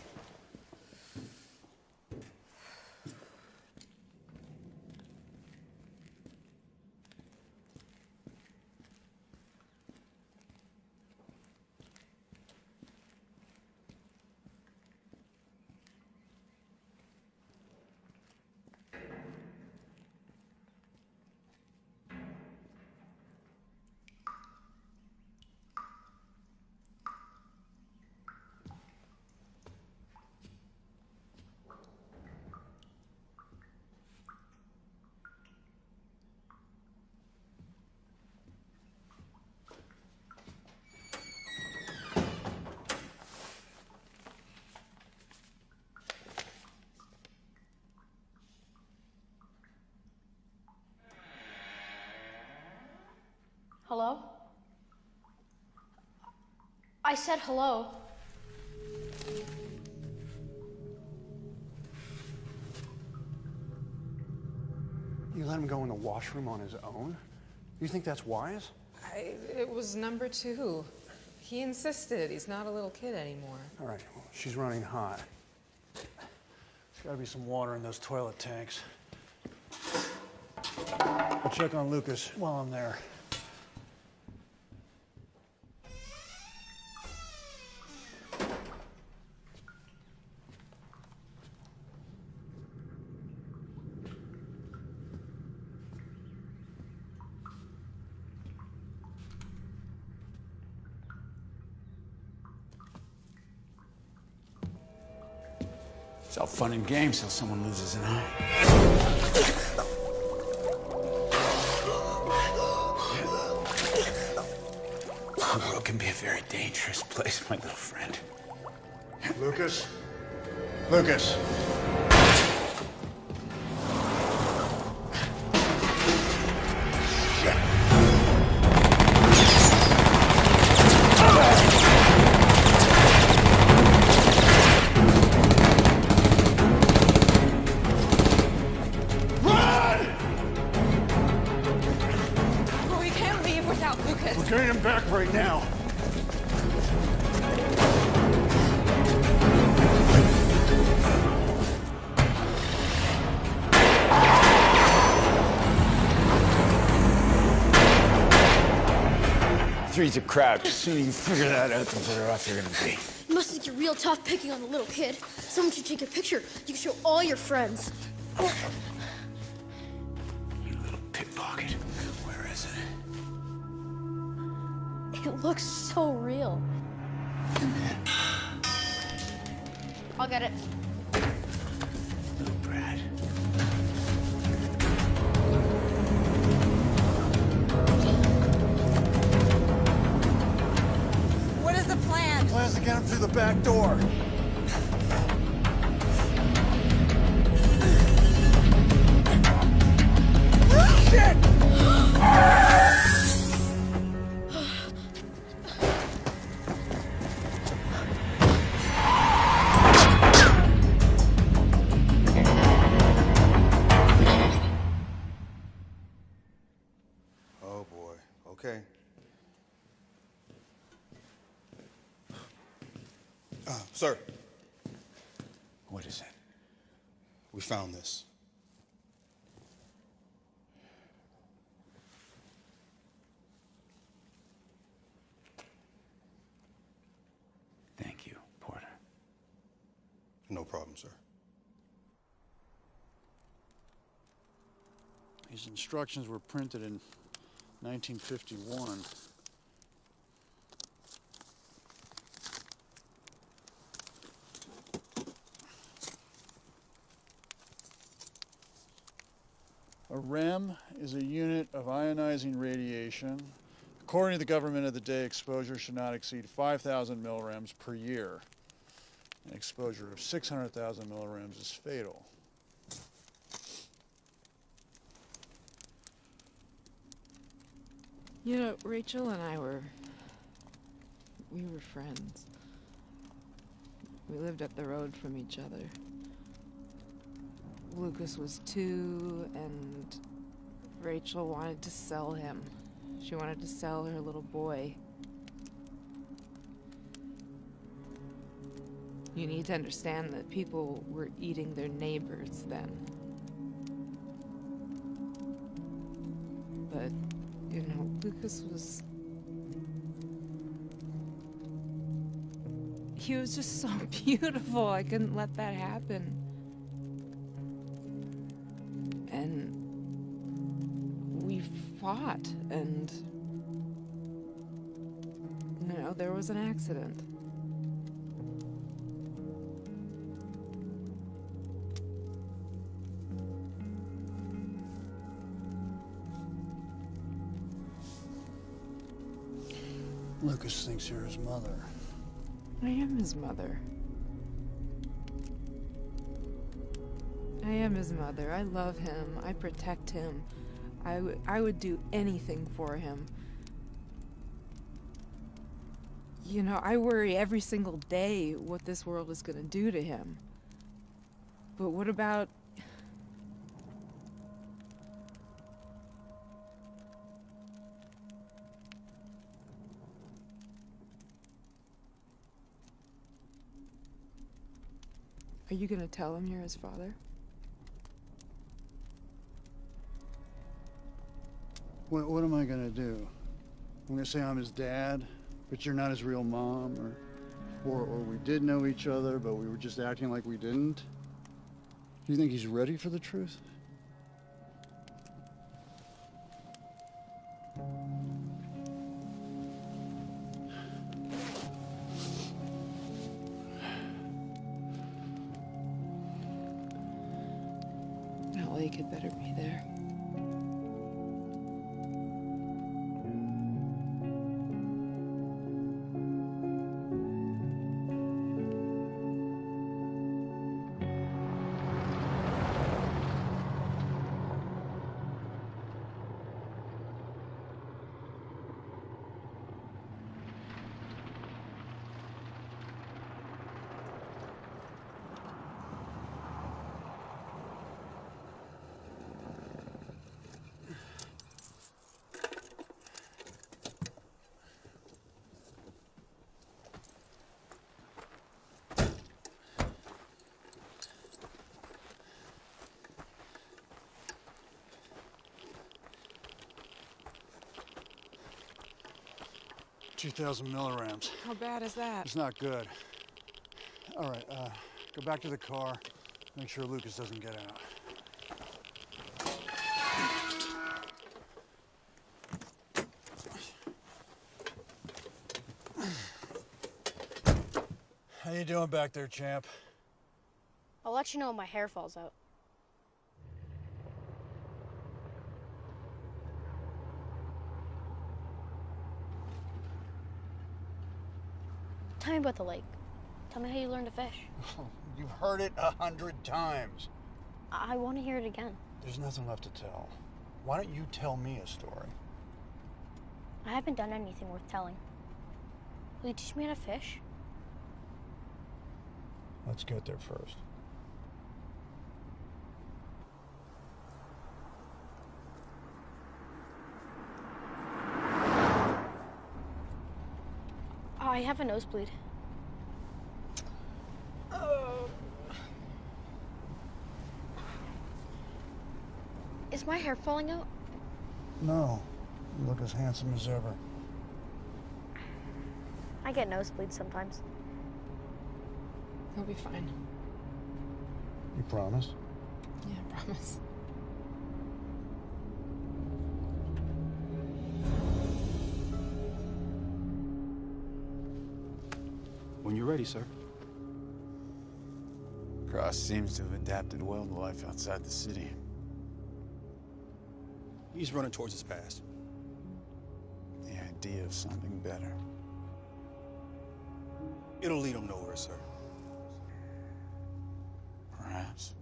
Hello? I said hello. You let him go in the washroom on his own? You think that's wise? It was number 2. He insisted. He's not a little kid anymore. All right, well, she's running hot. There's gotta be some water in those toilet tanks. I'll check on Lucas while I'm there. It's all fun and games till someone loses an eye. The world can be a very dangerous place, my little friend. Lucas? Lucas! We can't leave without Lucas. We're getting him back right now. Three's a crowd. The sooner you figure that out, the better off you're gonna be. You must think you're real tough picking on the little kid. Someone should take a picture. You can show all your friends. You little pickpocket. Where is it? It looks so real. I'll get it. Little brat. What is the plan? The plan's to get him through the back door. Shit! Oh boy. Okay. Sir, What is it? we found this. Thank you, Porter. No problem, sir. These instructions were printed in 1951. A REM is a unit of ionizing radiation. According to the government of the day, exposure should not exceed 5,000 millirems per year. An exposure of 600,000 millirems is fatal. You know, Rachel and I we were friends. We lived up the road from each other. Lucas was 2, and Rachel wanted to sell him. She wanted to sell her little boy. You need to understand that people were eating their neighbors then. But, you know, Lucas was... He was just so beautiful. I couldn't let that happen. And we fought, and you know, there was an accident. Lucas thinks you're his mother. I am his mother. I am his mother. I love him. I protect him. I would do anything for him. You know, I worry every single day what this world is gonna do to him. But what about... Are you gonna tell him you're his father? What am I gonna do? I'm gonna say I'm his dad, but you're not his real mom, or we did know each other, but we were just acting like we didn't? Do you think he's ready for the truth? That lake had better be there. $2,000 milligrams. How bad is that? It's not good. All right, go back to the car. Make sure Lucas doesn't get out. How you doing back there, champ? I'll let you know when my hair falls out. Tell me about the lake. Tell me how you learned to fish. Oh, you've heard it 100 times. I want to hear it again. There's nothing left to tell. Why don't you tell me a story? I haven't done anything worth telling. Will you teach me how to fish? Let's get there first. I have a nosebleed. Is my hair falling out? No, you look as handsome as ever. I get nosebleeds sometimes. He'll be fine. You promise? Yeah, I promise. When you're ready, sir. Cross seems to have adapted well to life outside the city. He's running towards his past. The idea of something better. It'll lead him nowhere, sir. Perhaps.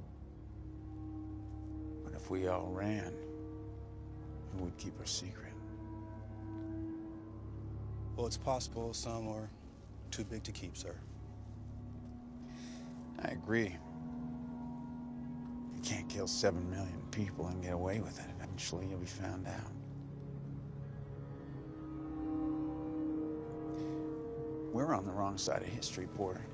But if we all ran, who would keep our secret? Well, it's possible some are too big to keep, sir. I agree. You can't kill 7 million people and get away with it. Eventually, you'll be found out. We're on the wrong side of history, Porter.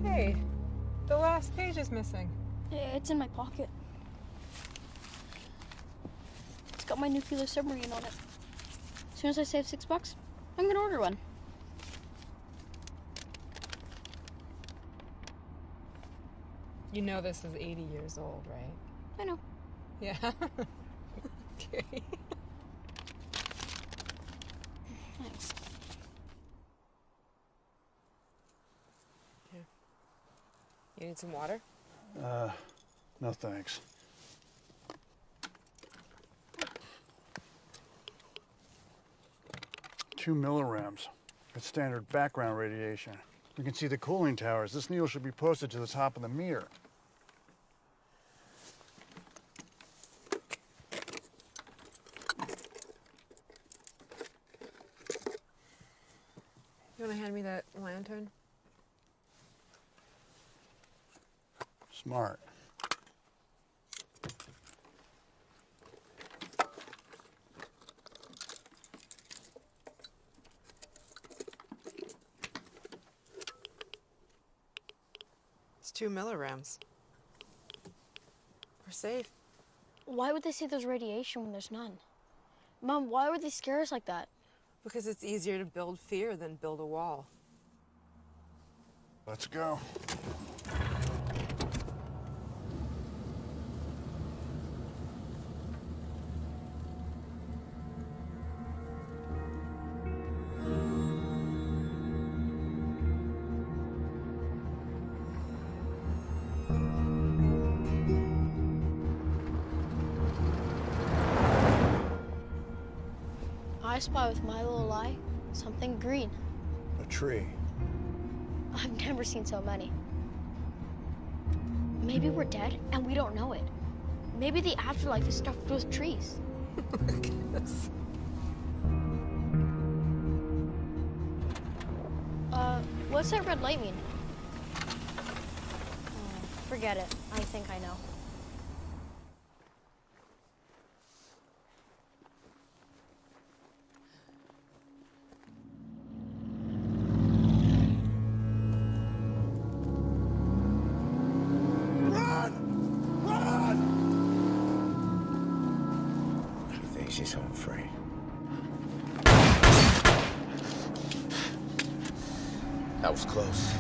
Hey, the last page is missing. It's in my pocket. It's got my nuclear submarine on it. As soon as I save $6, I'm gonna order one. You know this is 80 years old, right? I know. Yeah. Okay. Thanks. Here. You need some water? No thanks. $2 milligrams. It's standard background radiation. You can see the cooling towers. This needle should be posted to the top of the mirror. You want to hand me that lantern? Smart. It's 2 milligrams. We're safe. Why would they say there's radiation when there's none? Mom, why would they scare us like that? Because it's easier to build fear than build a wall. Let's go. I spy with my little eye something green. A tree. I've never seen so many. Maybe we're dead and we don't know it. Maybe the afterlife is stuffed with trees. What's that red light mean? Forget it. I think I know. She's home free. That was close.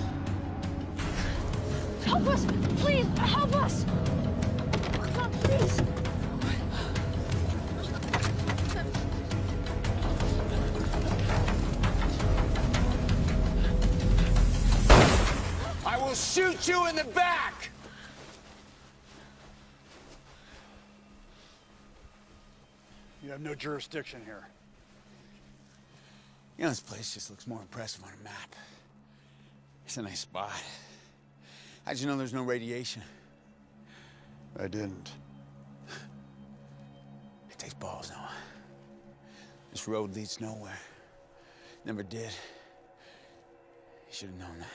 Help us! Please, help us! Come on, please! I will shoot you in the back! You have no jurisdiction here. You know, this place just looks more impressive on a map. It's a nice spot. How'd you know there's no radiation? I didn't. It takes balls, Noah. This road leads nowhere. Never did. You should have known that.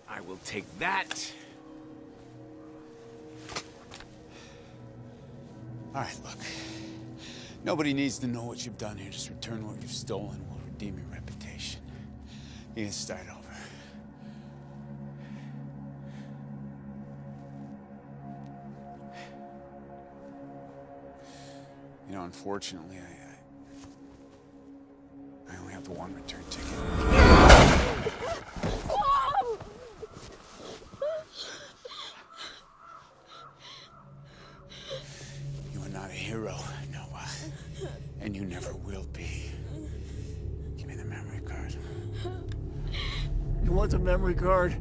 I will take that. All right, look. Nobody needs to know what you've done here. Just return what you've stolen. We'll redeem your reputation. You can start over. You know, unfortunately, I only have the one return ticket. You are not a hero, Noah. And you never will be. Give me the memory card. You want the memory card?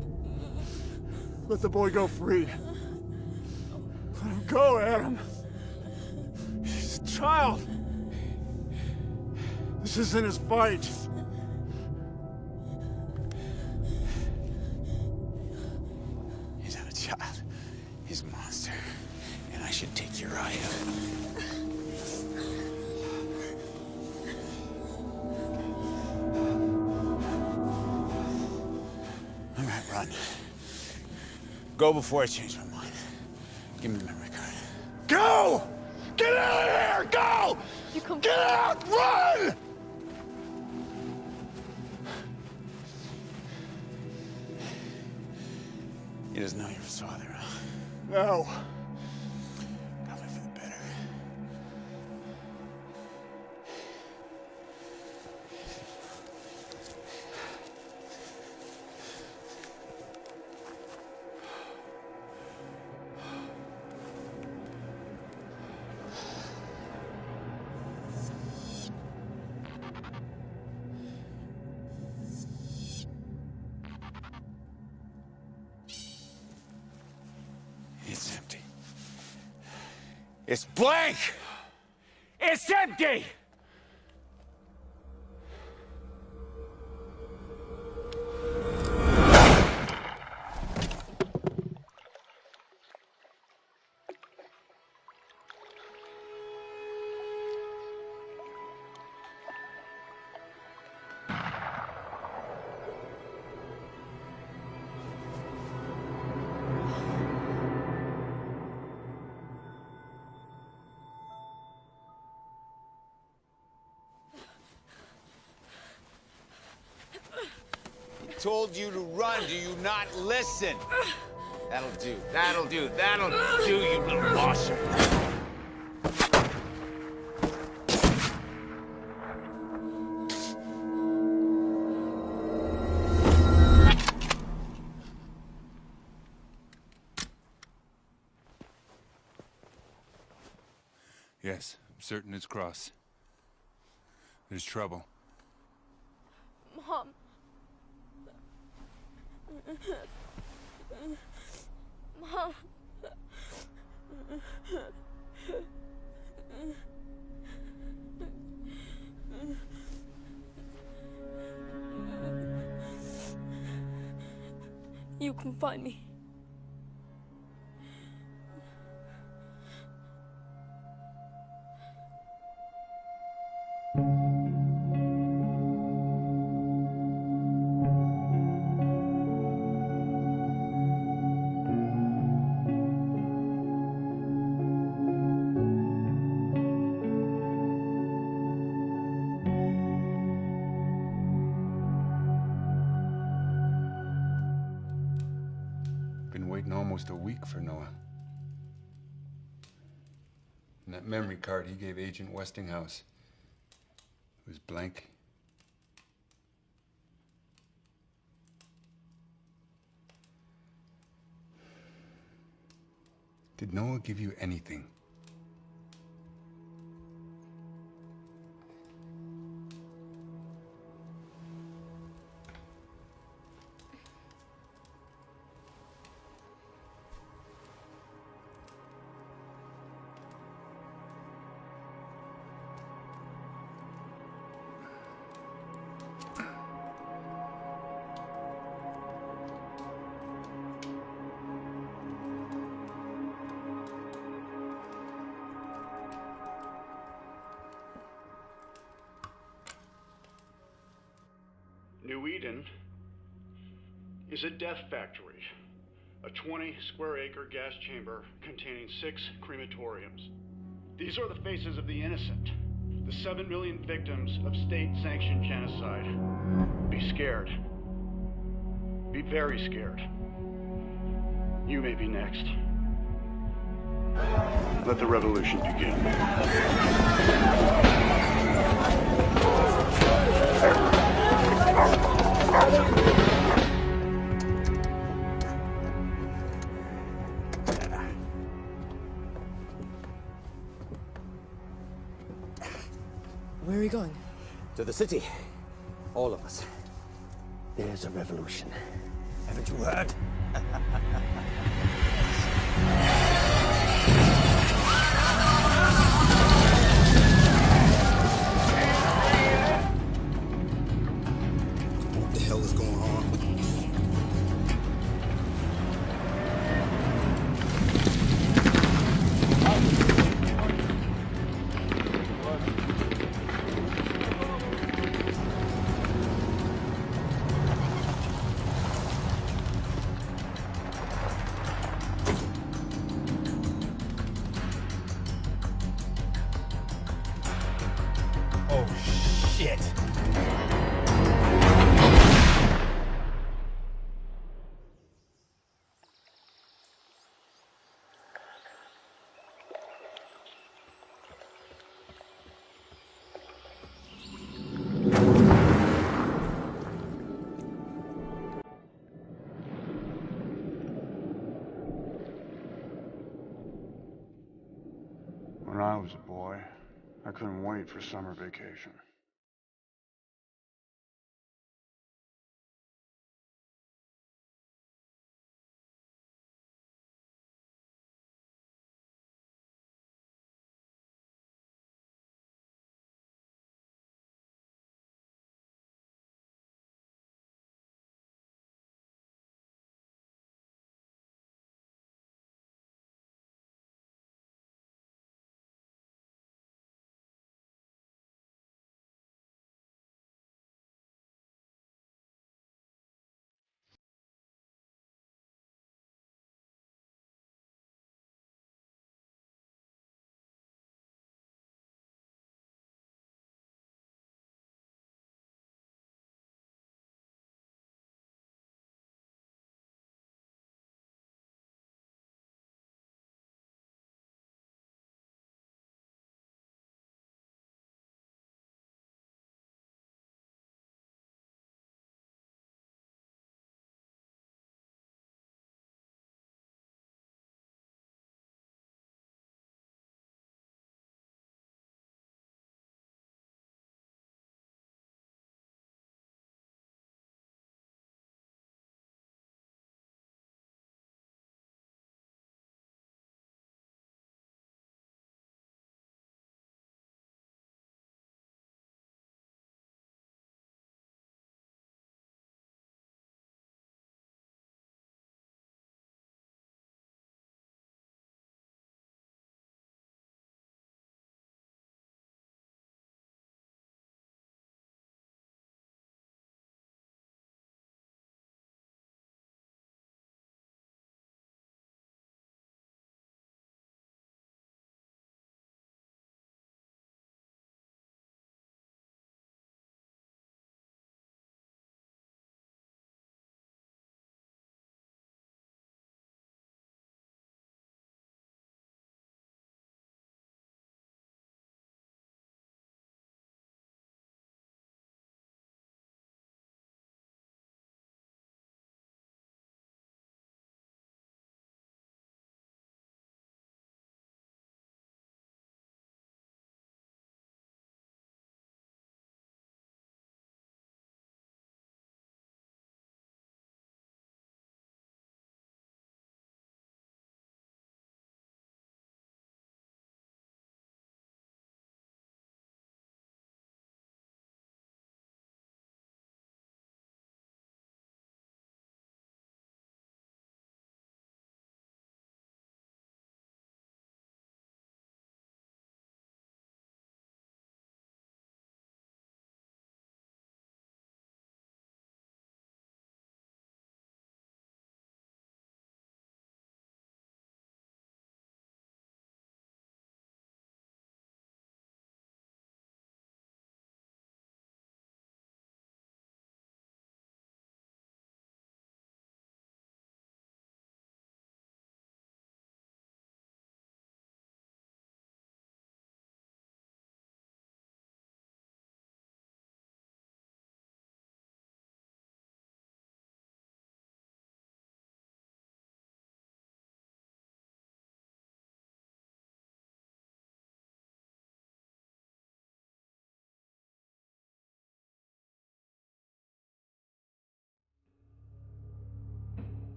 Let the boy go free. Let him go, Adam. He's a child. This isn't his fight. He's not a child. He's a monster. And I should take your eye out. All right, run. Go before I change my mind. Give me the memory card. Go! Get out of here! Go! You come. Get out! Run! He doesn't know you're his father, huh? No. Probably for the better. It's empty. It's blank! It's empty! told you to run. Do you not listen? That'll do. That'll do. That'll do, you little washer. Yes, I'm certain it's Cross. There's trouble. Mom. Mom. You can find me. Been waiting almost a week for Noah. And that memory card he gave Agent Westinghouse was blank. Did Noah give you anything? New Eden is a death factory, a 20-square-acre gas chamber containing 6 crematoriums. These are the faces of the innocent, the 7 million victims of state-sanctioned genocide. Be scared. Be very scared. You may be next. Let the revolution begin. Where are we going? To the city. All of us. There's a revolution. Haven't you heard? What the hell is going on? Oh, shit. When I was a boy, I couldn't wait for summer vacation.